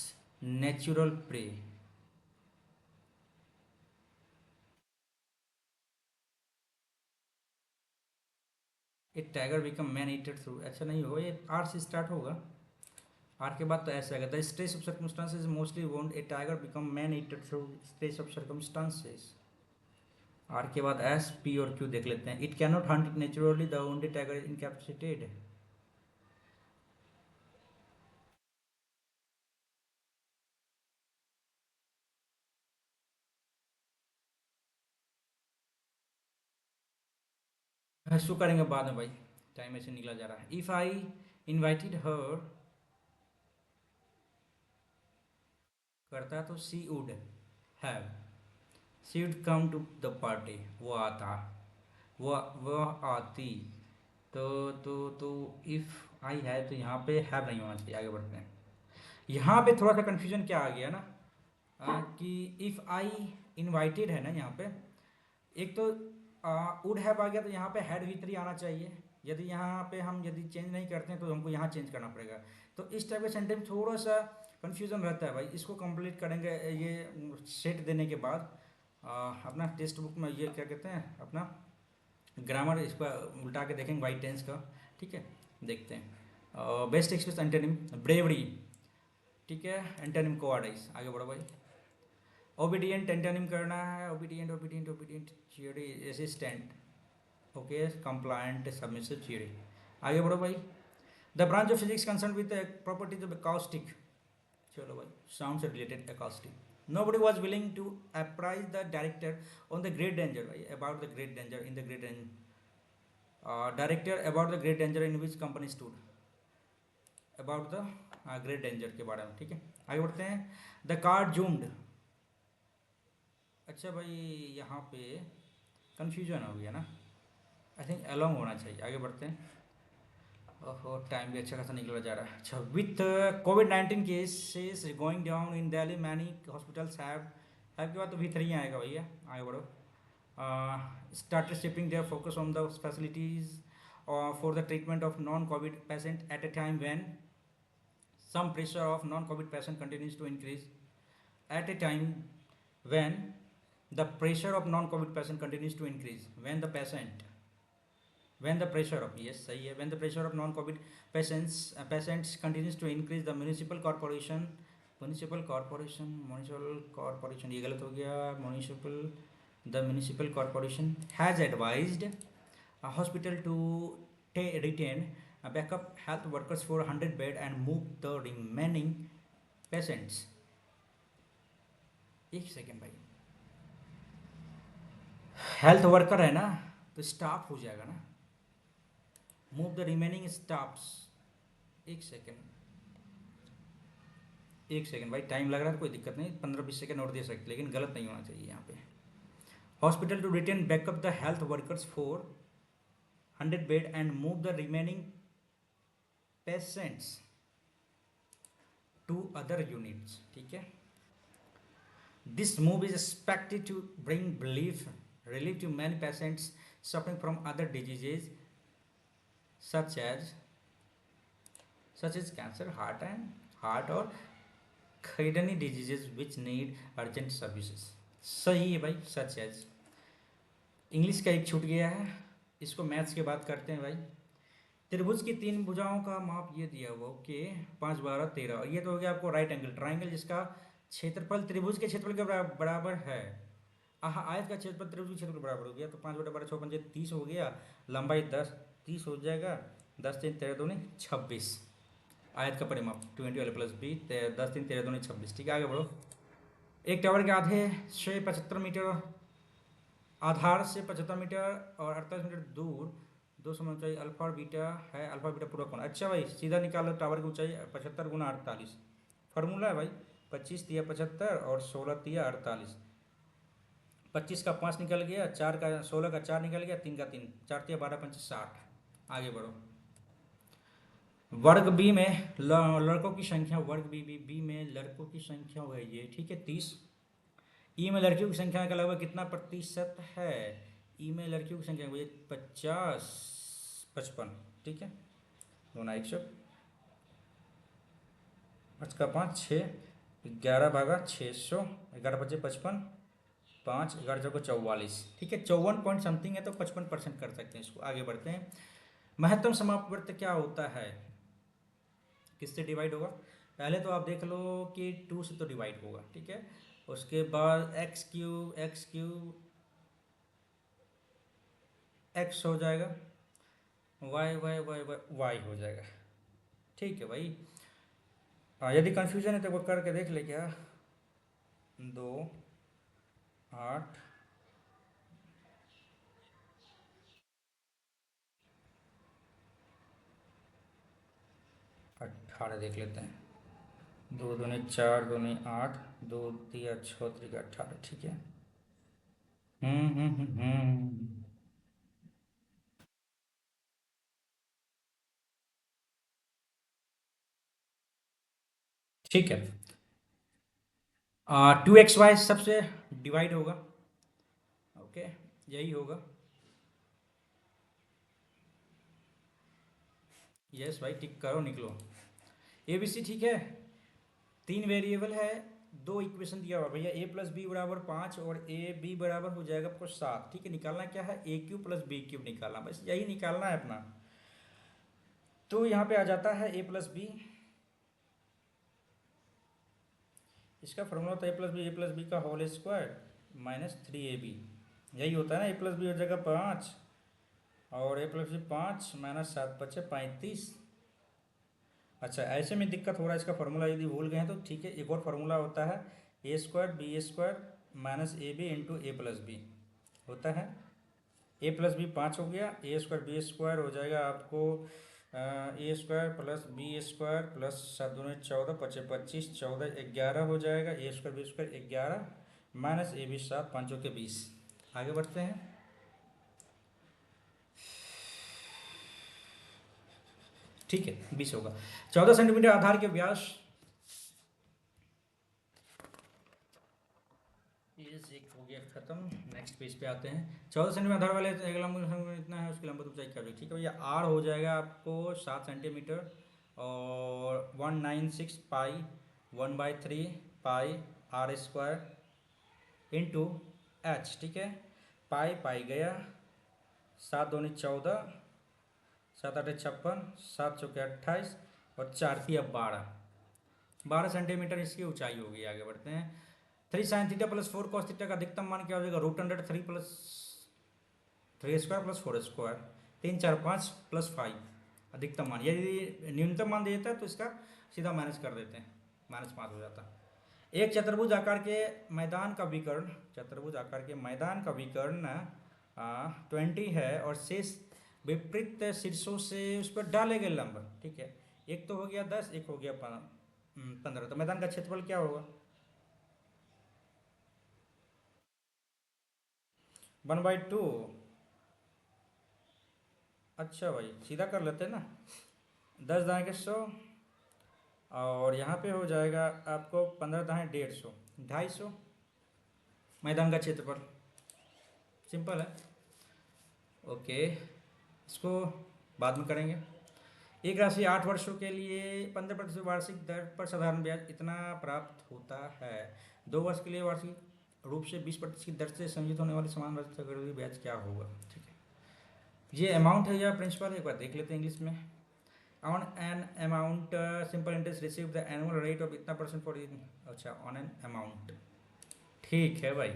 natural prey, a tiger become man eater through, अच्छा नहीं होगा, ये are से start होगा, are के बाद तो ऐसा आएगा, the stress of circumstances mostly won't a tiger become man eater through stress of circumstances, R के बाद एस पी और क्यू देख लेते हैं। It cannot hunt naturally, the wounded tiger is incapacitated, show करेंगे बाद में भाई, टाइम ऐसे निकला जा रहा है। इफ आई इन्वाइटेड हर करता तो she would have, she would come to the party, वो आता, वह आती, तो इफ आई है तो यहाँ पे हैव नहीं होना चाहिए, आगे बढ़ते हैं। यहाँ पे थोड़ा सा कंफ्यूजन क्या आ गया ना, कि इफ आई इनवाइटेड है ना यहाँ पे, एक तो वुड हैव आ गया, तो यहाँ पे हैड भी थ्री आना चाहिए, यदि यहाँ पे हम यदि चेंज नहीं करते हैं तो हमको यहाँ चेंज करना पड़ेगा, तो इस टाइप का सेंटेंस थोड़ा सा कंफ्यूजन रहता है भाई, इसको कंप्लीट करेंगे ये सेट देने के बाद। अपना टेक्स्ट बुक में ये क्या कहते हैं अपना ग्रामर, इसका उल्टा के देखेंगे वाइट टेंस का, ठीक है, देखते हैं। बेस्ट एक्सप्रेस एंटोनिम ब्रेवरी, ठीक है, एंटोनिम कोवार्डाइस, आगे बढ़ो भाई। ओबीडियंट एंटोनिम करना है, obedient obedient obedient चियरी assistant, okay, compliant submissive चियरी, आगे बढ़ो भाई। The branch of physics concern with properties of acoustic, चलो भाई, साउंड से related acoustic. Nobody was willing to apprise the director on the great danger, about the great danger in the great danger, director about the great danger in which company stood, about the great danger के बारे में, ठीक है, आगे बढ़ते हैं। The car zoomed, अच्छा भाई यहाँ पे कंफ्यूजन हो गया ना, आई थिंक अलोंग होना चाहिए, आगे बढ़ते हैं। ओहो, टाइम भी अच्छा खासा निकला जा रहा है। अच्छा, with COVID-19 cases going down in Delhi many hospitals have के बाद तो V3 आएगा भैया, आगे बढ़ो। Started shifting their focus on the facilities for the treatment of non Covid patient at A time when some pressure of non-COVID patient continues to increase, at a time when the pressure of non-COVID patient continues to increase. When the pressure of, yes सही है, when the pressure of non-COVID patients continues to increase, the municipal corporation ये गलत हो गया, the municipal corporation has advised a hospital to retain a backup health workers for 100 bed and move the remaining patients. एक second भाई, health worker है ना तो staff हो जाएगा ना, मूव द रिमेनिंग स्टाफ्स। एक सेकेंड भाई, टाइम लग रहा है तो कोई दिक्कत नहीं, 15-20 सेकेंड और दे सकते, लेकिन गलत नहीं होना चाहिए यहाँ पे। Hospital to retain backup the health workers for 100 bed and move the remaining patients to other units. ठीक है, this move is expected to bring relief to many patients suffering from other diseases such as cancer, heart और kidney diseases which need urgent services। सही है भाई, such as। English का एक छूट गया है, इसको मैथ्स के बात करते हैं भाई। त्रिभुज की 3 भुजाओं का माप ये दिया हुआ, ओके, 5, 12, 13, और ये तो हो गया आपको राइट एंगल ट्राइंगल जिसका क्षेत्रफल त्रिभुज के क्षेत्रफल के बराबर है। आयत का क्षेत्रफल त्रिभुज के क्षेत्रफल बराबर हो गया, तो 5/12 6 5 30 हो गया, लंबाई 10 30 हो जाएगा, 10 3 13 दूनी 26, आयत का परिमाप 20 वाले प्लस बी 10 3 13 दूनी 26। ठीक है, आगे बढ़ो। एक टावर के आधे से 75 मीटर, आधार से 75 मीटर और 48 मीटर दूर 200 ऊंचाई अल्फा और बीटा है, अल्फा बीटा पूरा कोण। अच्छा भाई, सीधा निकालो, टावर की ऊंचाई 75 गुना 48, फार्मूला है भाई, 25 तिया 75 और 16 तिया 48। 25 का 5 निकल गया, 4 का 16 का 4 निकल गया, 3 का 3, 4 तिया 12 5 60। आगे बढ़ो। वर्ग बी में लड़कों की संख्या, वर्ग बी में लड़कों की संख्या हो ये, ठीक है, 30। ई में लड़कियों की संख्या का लगभग कितना प्रतिशत है? ई में लड़कियों की संख्या 50 55। ठीक है, 2 100 5 का 5 6, 11 भागा 600, 11 5 55, 5 11 चौको 44। ठीक है, 54 पॉइंट समथिंग है, तो 55% कर सकते हैं इसको। आगे बढ़ते हैं। महत्तम समापवर्त क्या होता है, किससे डिवाइड होगा? पहले तो आप देख लो कि 2 से तो डिवाइड होगा। ठीक है, उसके बाद एक्स क्यूब एक्स हो जाएगा, वाई हो जाएगा। ठीक है भाई, यदि कंफ्यूजन है तो वो करके देख ले। क्या 2 8 18 देख लेते हैं। 2 दूनी 4 दूनी 8, 2 तिया 6 3 18। ठीक है, ठीक है। 2xy सबसे डिवाइड होगा, ओके, यही होगा। यस भाई, टिक करो, निकलो। ABC ठीक है, 3 वेरिएबल है, 2 इक्वेशन दिया हुआ भैया, a प्लस बी बराबर 5 और AB बराबर हो जाएगा आपको 7। ठीक है, निकालना क्या है, AQ प्लस BQ निकालना, बस यही निकालना है अपना। तो यहाँ पे आ जाता है a प्लस बी, इसका फॉर्मूला होता है a प्लस बी का होल स्क्वायर माइनस 3AB। यही होता है ना, a प्लस बी हो जाएगा 5 और a प्लस बी 5 माइनस 7 5 35। अच्छा, ऐसे में दिक्कत हो रहा है, इसका फॉर्मूला यदि भूल गए हैं तो ठीक है, एक और फार्मूला होता है a² b² minus AB into a plus B होता है। a प्लस बी 5 हो गया, a² b² हो जाएगा आपको a² प्लस b² प्लस 7 दूनी 14 5 25 14 11 हो जाएगा, a² b² 11 माइनस AB 7 5 के 20। आगे बढ़ते हैं। ठीक है, 20 होगा। 14 सेंटीमीटर आधार के व्यास, एक हो गया खत्म। नेक्स्ट पेज पे आते हैं। 14 सेंटीमीटर आधार वाले एक लंब इतना है, उसकी लंबाई ऊंचाई क्या होगी? ठीक है भैया, आर हो जाएगा आपको 7 सेंटीमीटर और 196 पाई 1/3 पाई R² इंटू एच, ठीक है। पाई पाई गया, 7 दूनी 14, 7 8 56, 7 चौके 28 और 4 तिया 12 सेंटीमीटर इसकी ऊंचाई होगी। आगे बढ़ते हैं। 3 sin θ + 4 cos θ का अधिकतम मान क्या हो जाएगा? √3 प्लस 3² प्लस 4², 3 4 5 + 5 अधिकतम मान। यदि न्यूनतम मान दे देता है तो इसका सीधा माइनस कर देते हैं, -5 हो जाता है। एक चतुर्भुज आकार के मैदान का विकर्ण, चतुर्भुज आकार के मैदान का विकर्ण 20 है और शेष विपरीत शीर्षों से उस पर डाले गए लंब, ठीक है। एक तो हो गया 10, एक हो गया 15, तो मैदान का क्षेत्रफल क्या होगा? 1/2। अच्छा भाई, सीधा कर लेते हैं ना। 10 दाएँ के 100 और यहाँ पे हो जाएगा आपको 15 दाएँ 150, 250 मैदान का क्षेत्रफल। सिंपल है। ओके, इसको बाद में करेंगे। एक राशि 8 वर्षों के लिए 15% वार्षिक दर पर साधारण ब्याज इतना प्राप्त होता है। 2 वर्ष के लिए वार्षिक रूप से 20% की दर से संचित होने वाली समान राशि चक्रवृद्धि ब्याज क्या होगा? ठीक है, ये अमाउंट है या प्रिंसिपल, एक बार देख लेते हैं इंग्लिश में। On an amount simple interest receive the annual rate of इतना % फॉर, अच्छा ऑन एन अमाउंट, ठीक है भाई।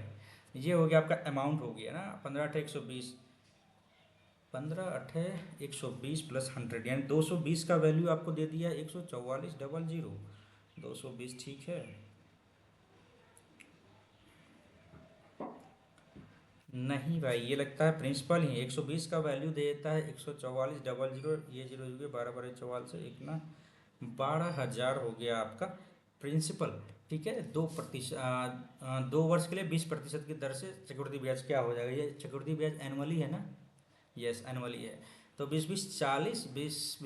ये हो गया आपका अमाउंट हो गया ना। 15 × 120, 15 × 120 + 100 यानी 220 का वैल्यू आपको दे दिया 144,000। 220 ठीक है। नहीं भाई, ये लगता है प्रिंसिपल ही 120 का वैल्यू दे देता है 144,000, ये 0 हो गया 12 से 1 ना 12,000 हो गया आपका प्रिंसिपल, ठीक है। 2 वर्ष के लिए 20% की दर से चक्रवृद्धि ब्याज क्या हो जाएगा? ये चक्रवृद्धि ब्याज एनुअली है ना? यस एनुअली है। तो 20 20 40, 20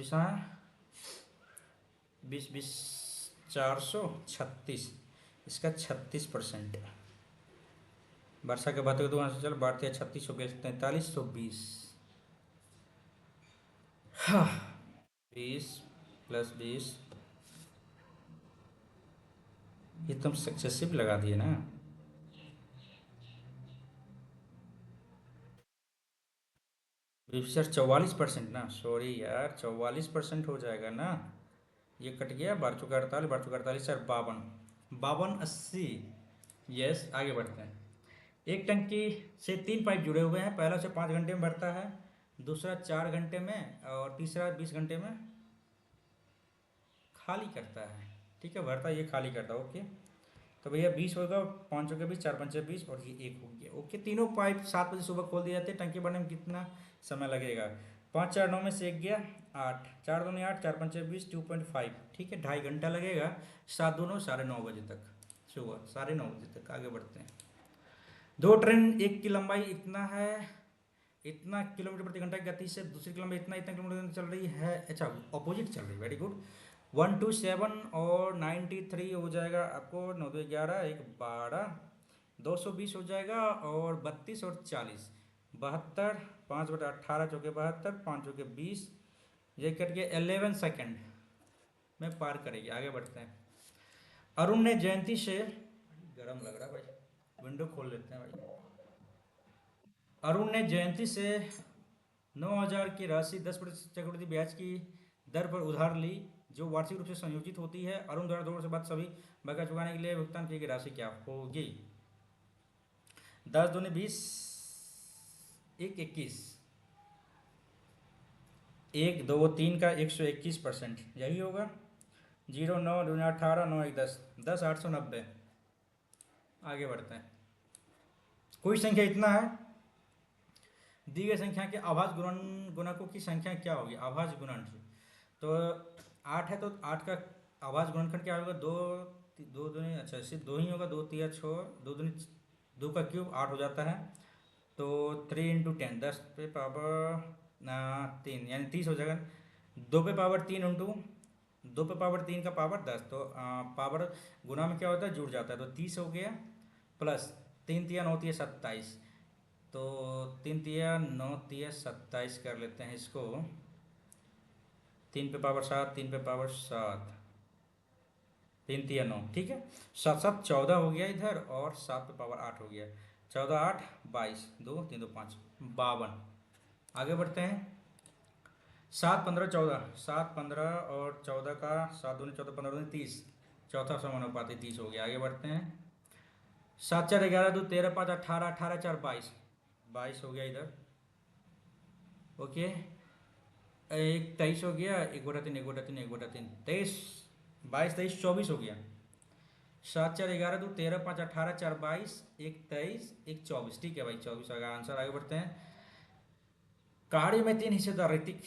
436, इसका 36%। वर्षा के बाद दो से चल बढ़ते 36 हो गया 4320। हाँ, 20 + 20, ये तुम सक्सेसिव लगा दिए ना। सर 44% ना, सॉरी यार 44% हो जाएगा ना। ये कट गया 12 × 48, 12 × 48 सर 52, 52 80। यस, आगे बढ़ते हैं। एक टंकी से 3 पाइप जुड़े हुए हैं। पहला से 5 घंटे में भरता है, दूसरा 4 घंटे में और तीसरा 20 घंटे में खाली करता है, ठीक है। भरता ये खाली करता है, ओके। तो भैया 20 होगा, 5 के 20, 4 5 20 और ये 1 हो गया, ओके। तीनों पाइप 7 बजे सुबह खोल दिए जाते हैं। टंकी भरने में कितना समय लगेगा? 5 4 9 में से 1 गया 8, 4 दूनी 8, 4 5 20, 2.5, ठीक है। 2.5 घंटा लगेगा। 7 दूनों 9:30 बजे तक, सुबह 9:30 बजे तक। आगे बढ़ते हैं। दो ट्रेन, एक की लंबाई इतना है, इतना किलोमीटर प्रति घंटा की गति से, दूसरी की लंबाई इतना इतना किलोमीटर चल रही है, अच्छा अपोजिट चल रही है, वेरी गुड। 127 और 93 हो जाएगा आपको, 9 2 11, 1 12, 220 हो जाएगा और 32 और 40, 72, 5/18, चौके 72, 5 चौके 20, ये कट के 11 सेकेंड में पार करेगी। आगे बढ़ते हैं। अरुण ने जयंती से, गर्म लग रहा है भाई, विंडो खोल लेते हैं भाई। अरुण ने जयंती से 9,000 की राशि 10% चक्रवृद्धि ब्याज की दर पर उधार ली, जो वार्षिक रूप से संयोजित होती है। अरुण द्वारा 2 वर्ष बाद सभी बकाया चुकाने के लिए भुगतान की गई राशि क्या होगी? 10 दूनी 20, 1 21, 1 2 3 का 121%, यही होगा। 0 9 दूनी 18, 9 1 10, 10 890। आगे बढ़ते हैं। कोई संख्या इतना है, दी गई संख्या के आभाज्य गुणकों की संख्या क्या होगी? आभाज्य गुणनखंड, तो 8 है तो 8 का आभाज्य गुणनखंड क्या होगा? 2 2 दूनी, अच्छा सिर्फ 2 ही होगा, 2 तिया 6, 2 दूनी 2 का क्यूब 8 हो जाता है। तो 3 × 10, 10 पे पावर 3 यानी 30 हो जाएगा। 2 पे पावर 3 इंटू 2 पे पावर 3 का पावर 10, तो पावर गुना में क्या होता है? जुड़ जाता है, तो 30 हो गया। प्लस 3 तिया 9 तिया 27, तो 3 तिया 9 तिया 27 कर लेते हैं इसको। 3 पे पावर 7, 3 पे पावर 7, तीन तिया 9, ठीक है। 7 7 14 हो गया इधर, और 7 पे पावर 8 हो गया। 14 8 22, 2 3 2 5 52। आगे बढ़ते हैं। 7 15 14, 7 15 और 14 का 7 दूनी 14, 15 दूनी 30, चौथा समानुपाती 30 हो गया। आगे बढ़ते हैं। 7 4 11 2 13 5 18, 18 4 22, 22 हो गया इधर। ओके, एक 23 हो गया, 1/3 1/3 1/3 23, 22 23 24 हो गया। 7 4 11 2 13 5 18 4 22, एक 23 एक 24, ठीक है भाई, 24 होगा आंसर। आगे बढ़ते हैं। कहानी में 3 हिस्सेदार, ऋतिक,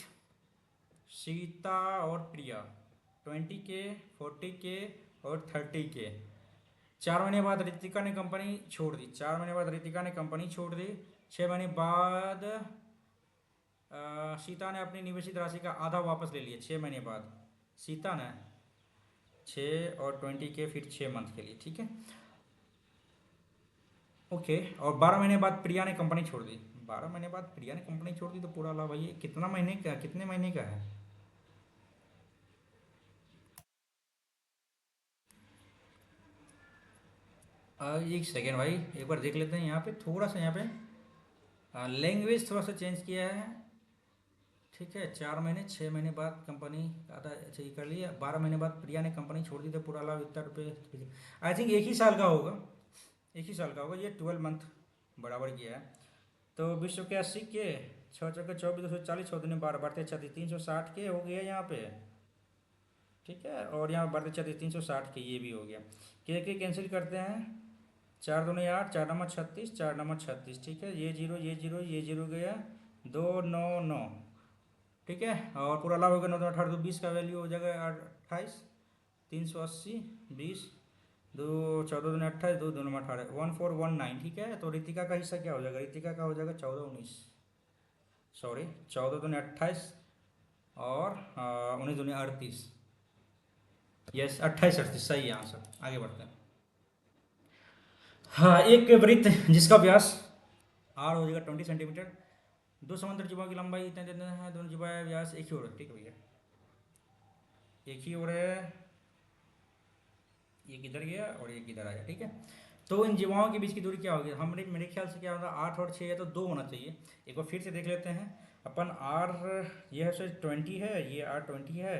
सीता और प्रिया, 20K, 40K और 30K। 4 महीने बाद रितिका ने कंपनी छोड़ दी, 4 महीने बाद रितिका ने कंपनी छोड़ दी। 6 महीने बाद सीता ने अपनी निवेशित राशि का आधा वापस ले लिया 6 महीने बाद। सीता ने 6 और 20K, फिर 6 मंथ के लिए, ठीक है। ओके, और 12 महीने बाद प्रिया ने कंपनी छोड़ दी। 12 महीने बाद प्रिया ने कंपनी छोड़ दी तो पूरा लाभ भाई कितना महीने का, कितने महीने का है? एक सेकेंड भाई, एक बार देख लेते हैं यहाँ पे, थोड़ा सा यहाँ पे लैंग्वेज थोड़ा सा चेंज किया है, ठीक है। 4 महीने 6 महीने बाद कंपनी आधा अच्छा ये कर लिया। 12 महीने बाद प्रिया ने कंपनी छोड़ दी तो पूरा लाभ इतना रुपये, आई थिंक एक ही साल का होगा, एक ही साल का होगा ये, 12 मंथ बराबर किया है। तो 20 के 80 के, 6 4 24 240, 6 दूनी 12, बढ़ते 36, 360 के हो गया यहाँ पे, ठीक है। और यहाँ बढ़ते 36, 360 के ये भी हो गया। के कैंसिल करते हैं। 4 दूनी 8, 4 9 36, 4 9 36, ठीक है। ये जीरो ये जीरो ये जीरो गया, 2 9 9, ठीक है। और पूरा लाभ होगा 9 2 18 2 20 का वैल्यू हो जाएगा 28, 380 20, 2 14 दूनी 28, 2 2 18, 1419, ठीक है। तो रितिका का हिस्सा क्या हो जाएगा? रितिका का हो जाएगा 14 19, सॉरी 14 दूनी 28, और 19 दूनी 38, यस 28 38 सही है आंसर। आगे बढ़ते हैं। हाँ, एक वृत्त जिसका व्यास आर हो जाएगा 20 सेंटीमीटर, दो समांतर जीवाओं की लंबाई इतने देते हैं, दोनों जीवा व्यास एक ही ओर है, ठीक है भैया, एक ही ओर है। ये किधर गया और ये किधर आया, ठीक है। तो इन जीवाओं के बीच की दूरी क्या होगी? हमने मेरे ख्याल से क्या होगा, 8 और 6 है तो 2 होना चाहिए। एक बार फिर से देख लेते हैं अपन। आर ये है 20 है, ये आर 20 है,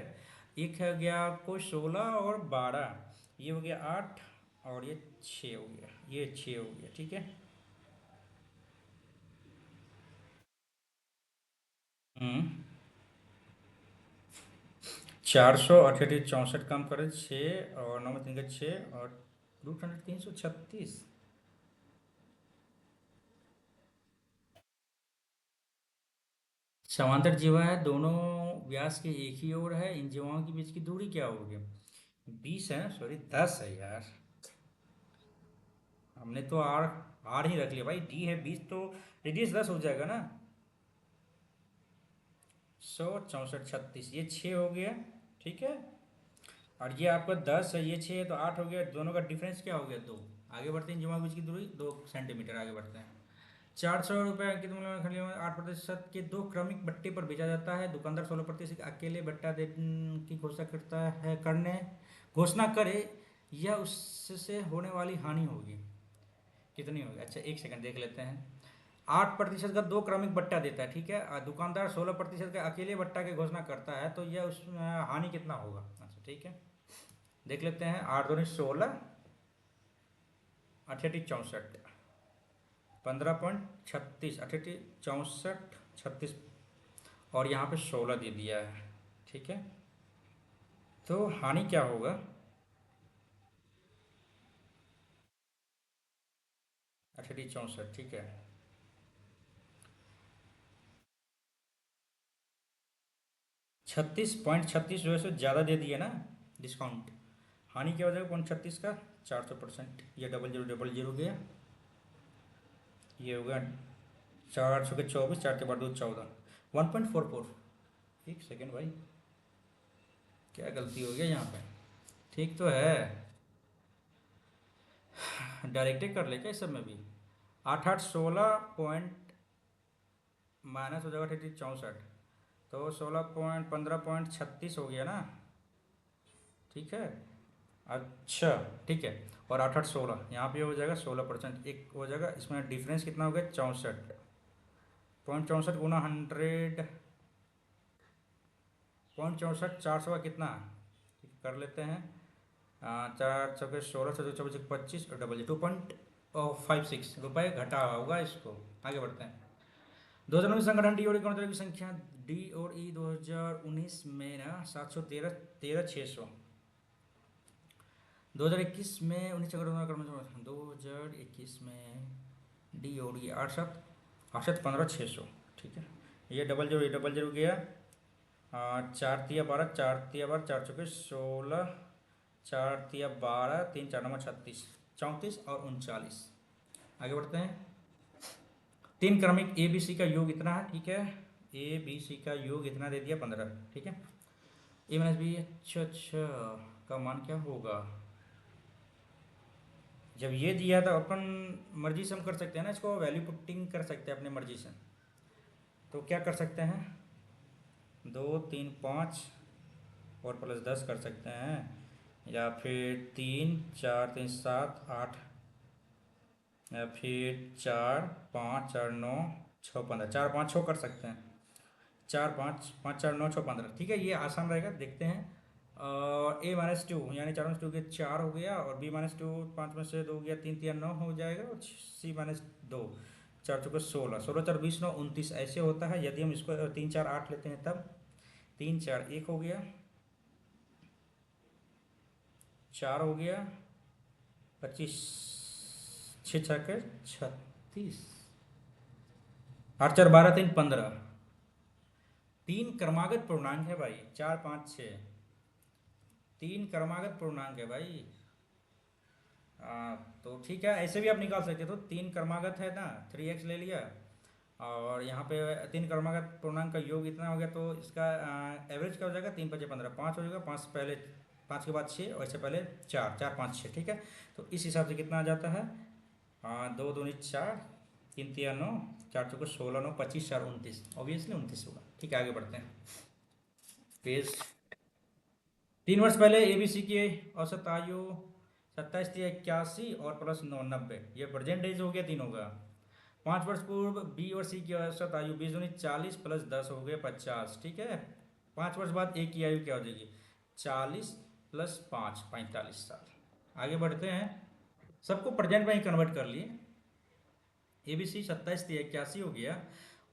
एक है गया आपको 16 और 12, ये हो गया 8, और ये 6 हो गया, ये 6 हो गया, ठीक है। हम्म 400 88 64 कम करे 6, और 9 में 3 का 6, और रूट 100 336। समांतर जीवा है, दोनों व्यास के एक ही ओर है, इन जीवाओं के बीच की दूरी क्या होगी? 20 है, सॉरी 10 है यार, हमने तो आर आर ही रख लिया भाई, डी है 20 तो रेडियस 10 हो जाएगा ना। 100 64 36, ये 6 हो गया, ठीक है। और ये आपका 10 है, ये 6 है तो 8 हो गया, दोनों का डिफरेंस क्या हो गया? 2। आगे बढ़ते हैं, जीवा के बीच की दूरी 2 सेंटीमीटर। आगे बढ़ते हैं। 400 रुपये अंकित मूल्य में खरीदे 8% के 2 क्रमिक बट्टे पर बेचा जाता है। दुकानदार 16% के अकेले बट्टा दे की घोषणा करता है, करने घोषणा करे, यह उससे होने वाली हानि होगी, कितनी होगी? अच्छा एक सेकंड देख लेते हैं। 8% का 2 क्रमिक बट्टा देता है, ठीक है। और दुकानदार 16% का अकेले बट्टा की घोषणा करता है, तो यह उसमें हानि कितना होगा? अच्छा ठीक है, देख लेते हैं। 8 दूनी 16, 88 64, 15.36, 88 64 36, और यहाँ पे 16 दे दिया है, ठीक है। तो हानि क्या होगा? 88 64, ठीक है। 36.36 जो है सो ज़्यादा दे दिया ना डिस्काउंट। हानि क्या हो जाएगा 0.36 का? 400%, ये डबल जीरो गया, ये होगा 400 के 24, 4 के बाद 2 14, 1.44। एक सेकेंड भाई, क्या गलती हो गया यहाँ पे? ठीक तो है, डायरेक्टे कर ले क्या इस सब में भी? 8 8 16 माइनस हो जाएगा 88 64, तो 16 15.36 हो गया ना, ठीक है। अच्छा, ठीक है। और 8 8 16 यहाँ पे हो जाएगा 16%, एक हो जाएगा। इसमें डिफरेंस कितना हो गया? 64.64 गुना 100, 0.64, 400 का कितना कर लेते हैं? 4 चौके 16, 4 चौके 25 और डबल 2.56 रुपये घटा होगा इसको। आगे बढ़ते हैं। 2019 संगठन डी और ई कर्मचारियों की संख्या डी और ई 2019 में ना 713, 2021 में 19 2021 में डी और ई 68, 68, 15, 600। ठीक है, ये डबल जीरो गया। 4 तिया 12, 4 तिया 12, 4 चौके 16, 4 तिया 12, 3 4 9 36, 34 और 39। आगे बढ़ते हैं। तीन क्रमिक ए बी सी का योग इतना है, ठीक है। ए बी सी का योग इतना दे दिया 15, ठीक है। ए माइनस बी, अच्छा अच्छा, का मान क्या होगा? जब ये दिया तो अपन मर्जी से हम कर सकते हैं ना, इसको वैल्यू पुटिंग कर सकते हैं अपने मर्जी से। तो क्या कर सकते हैं? 2 3 5 और +10 कर सकते हैं, या फिर 3 4 3 7 8, या फिर 4 5 4 9 6 15, 4 5 6 कर सकते हैं। 4 5 5 4 9 6 15, ठीक है, ये आसान रहेगा। देखते हैं। A-2 यानी 4 - 2 के 4 हो गया, और B-2 5 में से 2 गया, 3 3 9 हो जाएगा, और C-2 4 चौके 16, 16 4 20 9 29 ऐसे होता है। यदि हम इसको 3 4 8 लेते हैं तब 3 4 1 हो गया, 4 हो गया, 25, 6 6 36, 8 4 12 3 15। तीन क्रमागत पूर्णांक है भाई, 4 5 6, तीन क्रमागत पूर्णांक है भाई। तो ठीक है, ऐसे भी आप निकाल सकते हो। तो तीन क्रमागत है ना, 3x ले लिया, और यहाँ पे तीन क्रमागत पूर्णांक का योग इतना हो गया, तो इसका एवरेज क्या हो जाएगा? 3 5 15, 5 हो जाएगा। 5 से पहले, 5 के बाद 6, और इससे पहले 4, 4 5 6, ठीक है। तो इस हिसाब से कितना आ जाता है? 2 दूनी 4, 3 तिया 9, 4 चौके 16 9 25, 4 29, ऑब्वियसली 29 होगा। ठीक है, आगे बढ़ते हैं। पेज 3 वर्ष पहले एबीसी की औसत आयु 27 तिया 81 और +9 90, ये प्रेजेंट एज हो गया तीनों का। 5 वर्ष पूर्व बी और सी की औसत आयु 20 - 40 +10 हो गया 50, ठीक है। 5 वर्ष बाद ए की आयु क्या हो जाएगी? 40 + 5 45 साल। आगे बढ़ते हैं। सबको प्रेजेंट में ही कन्वर्ट कर लिए। ए बी सी 27 तिया 81 हो गया,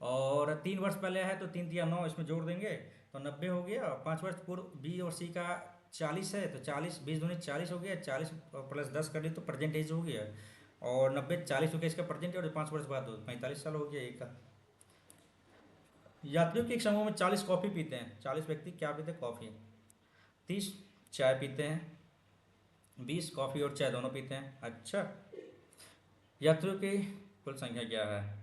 और 3 वर्ष पहले है तो 3 तिया 9 इसमें जोड़ देंगे तो 90 हो गया। 5 वर्ष पूर्व बी और सी का 40 है, तो 40, 20 दूनी 40 हो गया, 40 +10 कर ली तो प्रेजेंट एज हो गया, और 90 40 हो गया इसका प्रेजेंट, और 5 वर्ष बाद 45 साल हो गया एक का। यात्रियों के एक समूह में 40 कॉफ़ी पीते हैं। 40 व्यक्ति क्या पीते हैं? कॉफ़ी। 30 चाय पीते हैं, 20 कॉफ़ी और चाय दोनों पीते हैं। अच्छा, यात्रियों की कुल संख्या क्या है?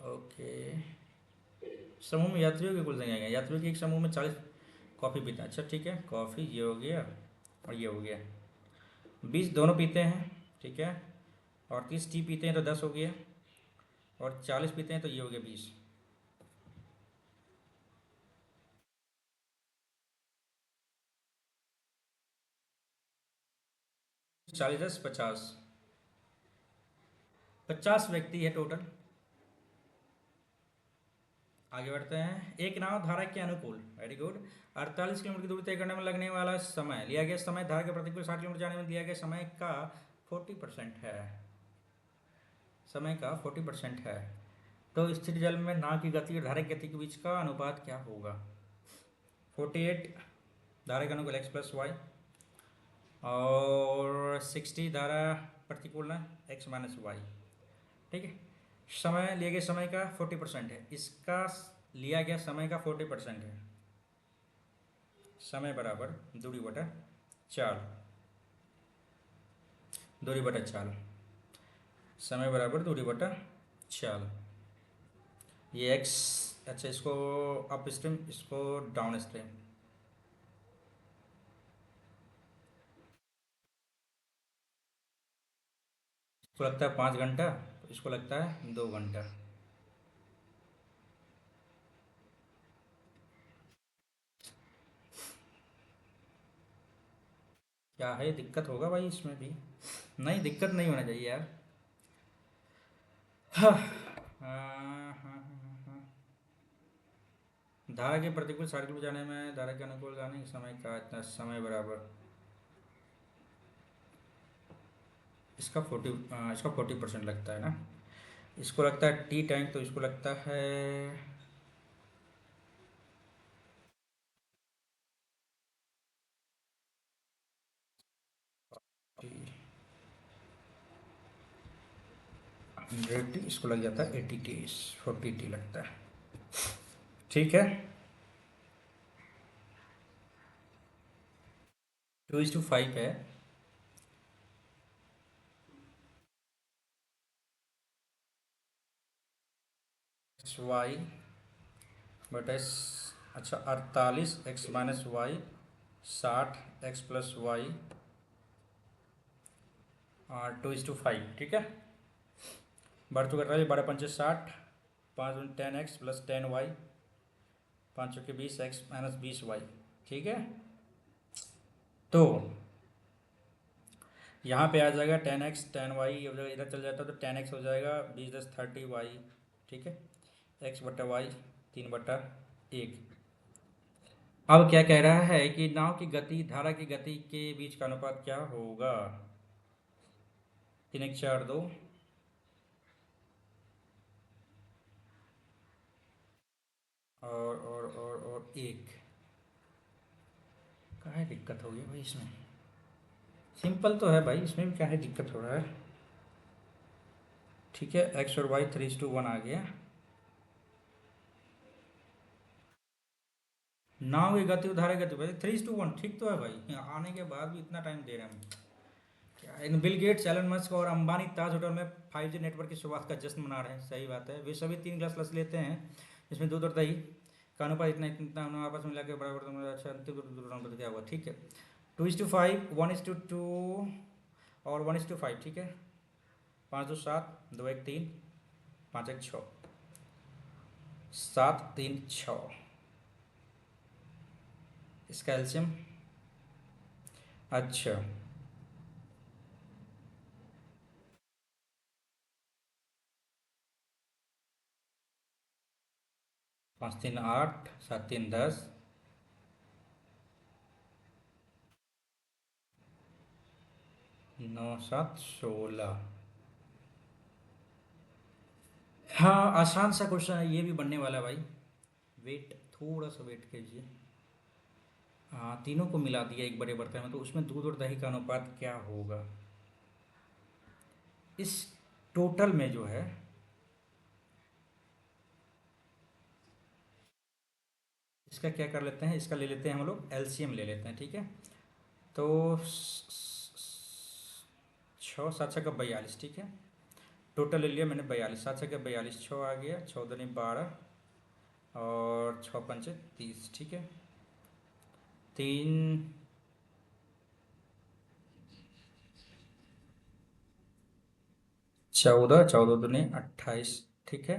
ओके, समूह में यात्रियों की कुल संख्या क्या है? यात्रियों के एक समूह में 40 कॉफ़ी पीते हैं। अच्छा, ठीक है, कॉफ़ी ये हो गया, और ये हो गया। 20 दोनों पीते हैं, ठीक है, और 30 टी पीते हैं तो 10 हो गया, और 40 पीते हैं तो ये हो गया 20। 40 10 50, 50 व्यक्ति है टोटल। आगे बढ़ते हैं। एक नाव धारा के अनुकूल, वेरी गुड, 48 किलोमीटर की दूरी तय करने में लगने वाला समय, लिया गया समय धारा के प्रतिकूल 60 किलोमीटर जाने में दिया गया समय का 40% है। समय का 40% है। तो स्थिर जल में नाव की गति और धारा की गति के बीच का अनुपात क्या होगा? 48 धारा के अनुकूल x+y, और 60 धारा प्रतिकूल ना x - y, ठीक है। समय, लिए गए समय का 40% है, इसका लिया गया समय का 40% है। समय बराबर दूरी बटा चाल, दूरी बटा चाल, समय बराबर दूरी बटा चाल। ये x, अच्छा, इसको अप स्ट्रीम, इसको डाउन स्ट्रीम। इसको लगता है 5 घंटा, तो इसको लगता है 2 घंटा। क्या है, दिक्कत होगा भाई इसमें भी? नहीं, दिक्कत नहीं होना चाहिए यार। हाँ, हाँ, हाँ, हाँ। धारा के प्रतिकूल साइड को जाने में धारा के अनुकूल जाने के समय का इतना समय बराबर। इसका 40% लगता है ना। इसको लगता है टी टाइम, तो इसको लगता है टी 100 टी, इसको लग जाता है 80 टी, 40 टी लगता है। ठीक है। 2:5 है। वाई बटा अच्छा 48x-y, 60x+y, 2:5, ठीक है। बढ़ चुका है, 12×5 = 60, 5×10x+10y, 5×20x-20y, ठीक है। तो यहाँ पे आ जाएगा 10x 10y, इधर चल जाता है तो 10x हो जाएगा, 20×10 30y, ठीक है। x/y 3/1। अब क्या कह रहा है कि नाव की गति धारा की गति के बीच का अनुपात क्या होगा? 3 1 4 2, और एक। क्या है, दिक्कत हो गई भाई इसमें? सिंपल तो है भाई, इसमें भी क्या है, दिक्कत हो रहा है। ठीक है, x और y 3:1 आ गया। नाव की गति धारा की गति भाई 3:1, ठीक तो है भाई। आने के बाद भी इतना टाइम दे रहे हैं हम। क्या है, बिल गेट्स, एलन मस्क और अंबानी ताज होटल में 5G नेटवर्क की शुरुआत का जश्न मना रहे हैं। सही बात है, वे सभी 3 गिलास लस लेते हैं जिसमें दूध और दही का अनुपात इतना इतना उन्होंने आपस में मिला के बराबर, तो अच्छा अंतिम दूर क्या हुआ, ठीक है। 2:5, 1:2 और 1:5, ठीक है। 5 2 7, 2 1 3, 5 1 6, 7 3 6। इसका एल्शियम, अच्छा 5 3 8, 7 3 10, 9 7 16। हाँ, आसान सा क्वेश्चन है, ये भी बनने वाला है भाई। वेट, थोड़ा सा वेट कीजिए। हाँ, तीनों को मिला दिया एक बड़े बर्तन में, तो उसमें दूध और दही का अनुपात क्या होगा? इस टोटल में जो है, इसका क्या कर लेते हैं, इसका ले लेते हैं हम लोग एलसीएम ले लेते हैं, ठीक है। तो 6 7 6 का 42, ठीक है। टोटल ले लिया मैंने 42, 7 6 का 42, 6 आ गया, 14 12 और 6 5 30, ठीक है। 3 14, 14 दूनी 28, ठीक है।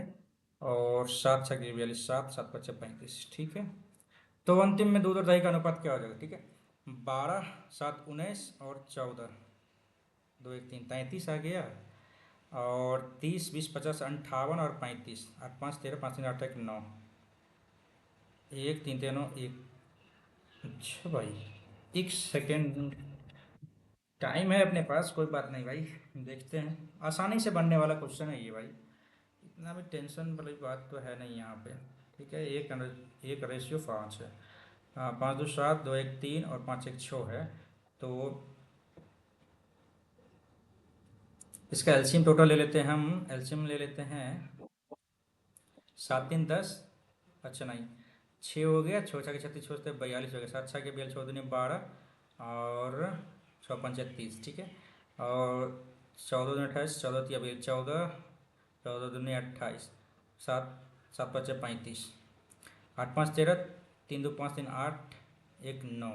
और 7 6 42, 7 7 5 35, ठीक है। तो अंतिम में दूध और दही का अनुपात क्या हो जाएगा, ठीक है। 12 7 19 और 14, 2 1 3 33 आ गया। और 30 20 50 58 और 35, 8 5 13, 5 3 8 1 9, 1 3 3 1। अच्छा भाई, एक सेकेंड टाइम है अपने पास, कोई बात नहीं भाई। देखते हैं, आसानी से बनने वाला क्वेश्चन है ये भाई। इतना भी टेंशन वाली बात तो है नहीं यहाँ पे। ठीक है, 1:5 है। हाँ, 5 2 7, 2 1 3 और 5 1 6 है। तो इसका एल्शियम टोटल ले लेते हैं हम, एल्शियम ले लेते हैं 7 3 10। अच्छा नहीं, 6 हो गया, 6 6 के 36 42 हो गया, 7 6 के 42 14 12 और 6 5 30, ठीक है। और 14 दूनी 28, 14 14 दूनी 28, 7 7 5 35, 8 5 13, 3 2 5 3 8 1 9,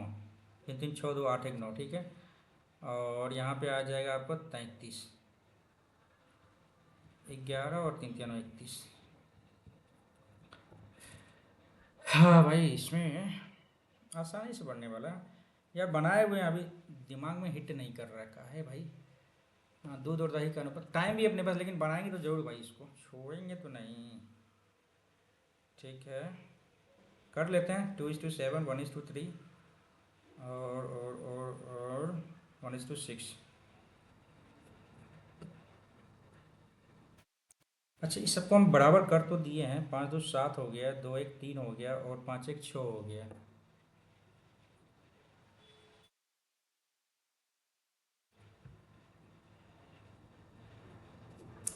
3 3 6 2 8 1 9, ठीक है। और यहाँ पे आ जाएगा आपको 33, 11 और 3 3 9 31। हाँ भाई, इसमें आसानी से बढ़ने वाला है। यार बनाए हुए हैं अभी, दिमाग में हिट नहीं कर रहा है भाई। हाँ, दूध और दही का अनुपात, टाइम भी अपने पास, लेकिन बनाएंगे तो जरूर भाई, इसको छोड़ेंगे तो नहीं। ठीक है, कर लेते हैं। 2:7, 1:3, और 1:6। अच्छा, इस सबको हम बराबर कर तो दिए हैं। 5 2 7 हो गया, 2 1 3 हो गया, और 5 1 6 हो गया।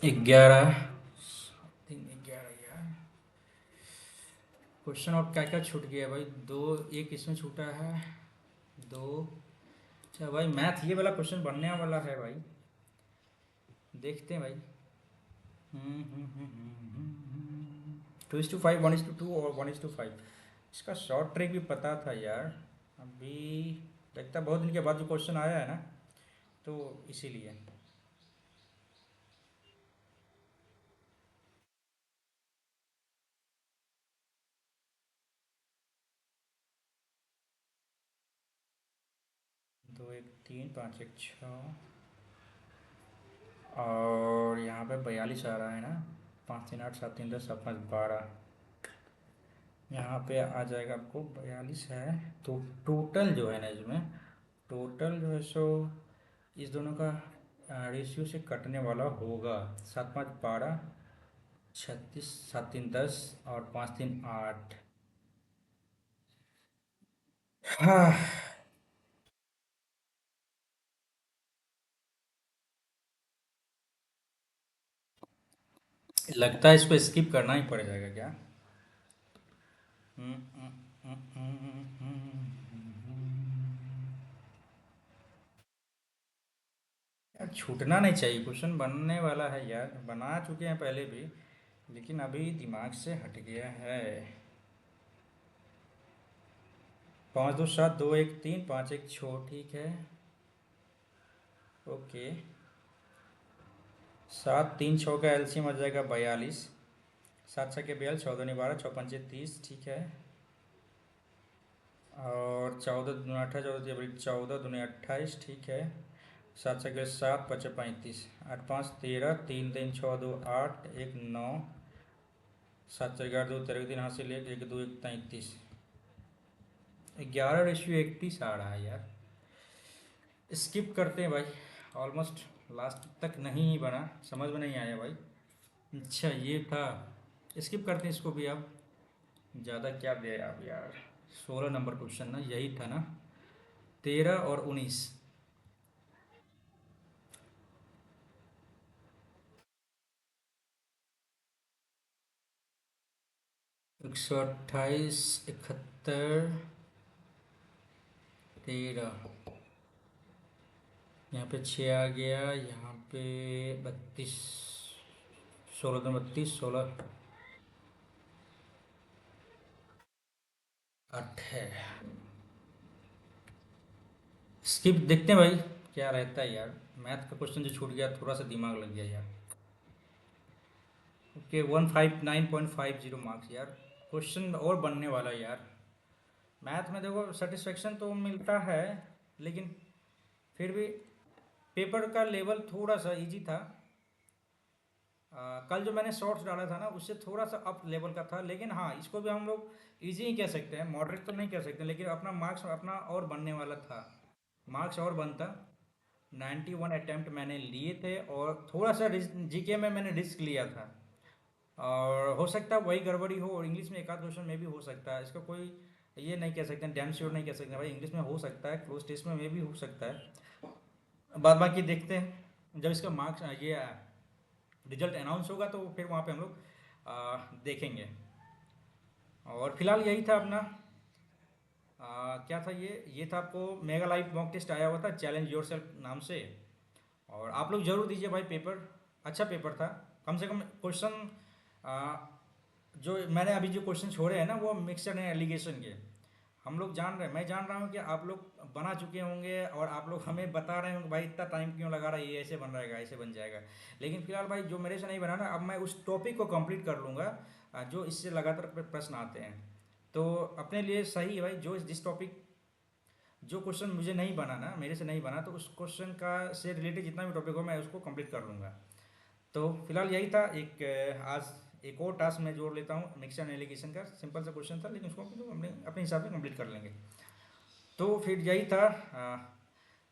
11, 11 यार। क्वेश्चन और क्या क्या छूट गया भाई? दो, एक इसमें छूटा है, दो। अच्छा भाई, मैथ ये वाला क्वेश्चन बनने वाला है भाई, देखते हैं भाई। 2:5, 1:2 और 1:5। इसका शॉर्ट ट्रिक भी पता था यार। अभी लगता है बहुत दिन के बाद जो क्वेश्चन आया है ना, तो इसीलिए। 2 1 3, 5 1 6, और यहाँ पे 42 आ रहा है ना। 5 3 8 7 3 10 7 5 12, यहाँ पे आ जाएगा आपको 42 है। तो टोटल जो है ना इसमें, टोटल जो है सो इस दोनों का रेशियो से कटने वाला होगा। 7 5 12, 36, 7 3 10, और 5 3 8। हाँ, लगता है इसको स्किप करना ही पड़ जाएगा क्या? हम्म, हम्म, यार छूटना नहीं चाहिए, क्वेश्चन बनने वाला है यार, बना चुके हैं पहले भी, लेकिन अभी दिमाग से हट गया है। 5 2 7, 2 1 3, 5 1 6, ठीक है। ओके। 7 3 6 का एलसीएम आ जाएगा 42। 7 6 के 42, 14 12, 6 5 30, ठीक है। और 14 दूनी 28, 14 14 ठीक है। 7 7 के 7, 5 35, 8 5 13, 3 3 6 2 8, 1 9, 7 4 11 2 13, 3 हासिल, 1 1 2 1 33। 11:31 आ रहा है यार। स्किप करते हैं भाई, ऑलमोस्ट लास्ट तक नहीं ही बना, समझ में नहीं आया भाई। अच्छा ये था, स्किप करते हैं इसको भी अब। ज़्यादा क्या दे आप यार। 16 नंबर क्वेश्चन ना, यही था ना? 13 और 19। 128, 71, 13, यहाँ पे 6 आ गया, यहाँ पे 32, 16 2 32, 16, 8 है। स्किप देखते हैं भाई, क्या रहता है यार। मैथ का क्वेश्चन जो छूट गया, थोड़ा सा दिमाग लग गया यार। ओके, 159.50 मार्क्स यार। क्वेश्चन और बनने वाला है यार। मैथ में देखो सेटिस्फेक्शन तो मिलता है, लेकिन फिर भी पेपर का लेवल थोड़ा सा इजी था। कल जो मैंने शॉर्ट्स डाला था ना, उससे थोड़ा सा अप लेवल का था, लेकिन हाँ, इसको भी हम लोग इजी ही कह सकते हैं, मॉडरेट तो नहीं कह सकते, लेकिन अपना मार्क्स अपना और बनने वाला था। मार्क्स और बनता। 91 अटैम्प्ट मैंने लिए थे, और थोड़ा सा जीके में मैंने रिस्क लिया था। और हो सकता है वही गड़बड़ी हो, और इंग्लिश में एक आध क्वेश्चन में भी हो सकता है, इसका कोई ये नहीं कह सकते, डैम श्योर नहीं कह सकते भाई। इंग्लिश में हो सकता है, क्लोज टेस्ट में भी हो सकता है। बाद बाकी देखते हैं, जब इसका मार्क्स ये रिजल्ट अनाउंस होगा, तो फिर वहाँ पे हम लोग देखेंगे। और फिलहाल यही था अपना। क्या था ये था आपको मेगा लाइव मॉक टेस्ट आया हुआ था, चैलेंज योर सेल्फ नाम से। और आप लोग जरूर दीजिए भाई पेपर, अच्छा पेपर था। कम से कम क्वेश्चन जो मैंने अभी जो क्वेश्चन छोड़े हैं ना, वो मिक्सचर हैं एलिगेशन के। हम लोग जान रहे हैं, मैं जान रहा हूँ कि आप लोग बना चुके होंगे, और आप लोग हमें बता रहे होंगे भाई इतना टाइम क्यों लगा रहा है, ये ऐसे बन रहेगा, ऐसे बन जाएगा। लेकिन फिलहाल भाई जो मेरे से नहीं बना ना, अब मैं उस टॉपिक को कंप्लीट कर लूँगा, जो इससे लगातार प्रश्न आते हैं। तो अपने लिए सही है भाई, जो जिस टॉपिक जो क्वेश्चन मुझे नहीं बना ना, मेरे से नहीं बना, तो उस क्वेश्चन का से रिलेटेड जितना भी टॉपिक हो मैं उसको कंप्लीट कर लूँगा। तो फिलहाल यही था। आज एक और टास्क मैं जोड़ लेता हूँ, मिक्सचर एलिगेशन का। सिंपल सा क्वेश्चन था, लेकिन उसको तो हमने अपने हिसाब से कंप्लीट कर लेंगे। तो फिर यही था।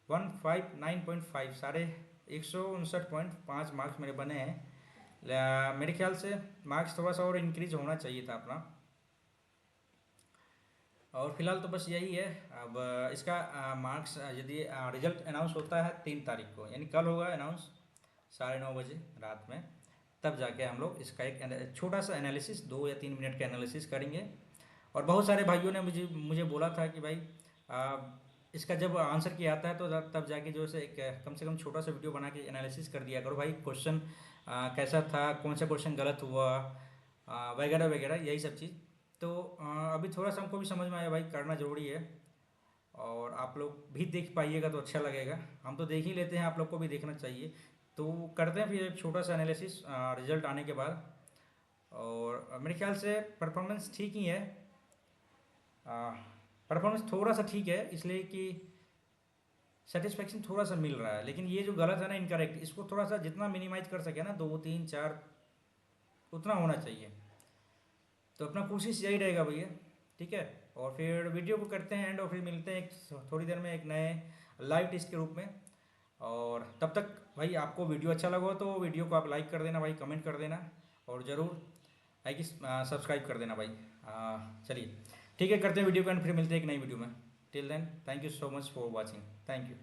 159.5, साढ़े 159.5 मार्क्स मेरे बने हैं। मेरे ख्याल से मार्क्स थोड़ा सा और इंक्रीज होना चाहिए था अपना। और फिलहाल तो बस यही है। अब इसका मार्क्स यदि रिजल्ट अनाउंस होता है 3 तारीख को, यानी कल होगा अनाउंस 9:30 बजे रात में, तब जाके हम लोग इसका एक छोटा सा एनालिसिस, 2 या 3 मिनट का एनालिसिस करेंगे। और बहुत सारे भाइयों ने मुझे मुझे बोला था कि भाई आ, इसका जब आंसर किया आता है तो तब जाके जो है एक कम से कम छोटा सा वीडियो बना के एनालिसिस कर दिया करो भाई, क्वेश्चन कैसा था, कौन सा क्वेश्चन गलत हुआ, वगैरह वगैरह, यही सब चीज़। तो अभी थोड़ा सा हमको भी समझ में आया भाई, करना ज़रूरी है। और आप लोग भी देख पाइएगा तो अच्छा लगेगा। हम तो देख ही लेते हैं, आप लोग को भी देखना चाहिए। तो करते हैं फिर एक छोटा सा एनालिसिस रिजल्ट आने के बाद। और मेरे ख्याल से परफॉर्मेंस ठीक ही है। परफॉर्मेंस थोड़ा सा ठीक है, इसलिए कि सेटिस्फेक्शन थोड़ा सा मिल रहा है। लेकिन ये जो गलत है ना, इनकरेक्ट, इसको थोड़ा सा जितना मिनिमाइज कर सके ना, 2 3 4 उतना होना चाहिए। तो अपना कोशिश यही रहेगा भैया। ठीक है। और फिर वीडियो को करते हैं एंड, और फिर मिलते हैं एक थोड़ी देर में एक नए लाइव टेस्ट के रूप में। और तब तक भाई, आपको वीडियो अच्छा लगा हो तो वीडियो को आप लाइक कर देना भाई, कमेंट कर देना, और ज़रूर लाइक सब्सक्राइब कर देना भाई। चलिए ठीक है, करते हैं वीडियो को एंड, फिर मिलते हैं एक नई वीडियो में। Till then, thank you so much for watching. Thank you.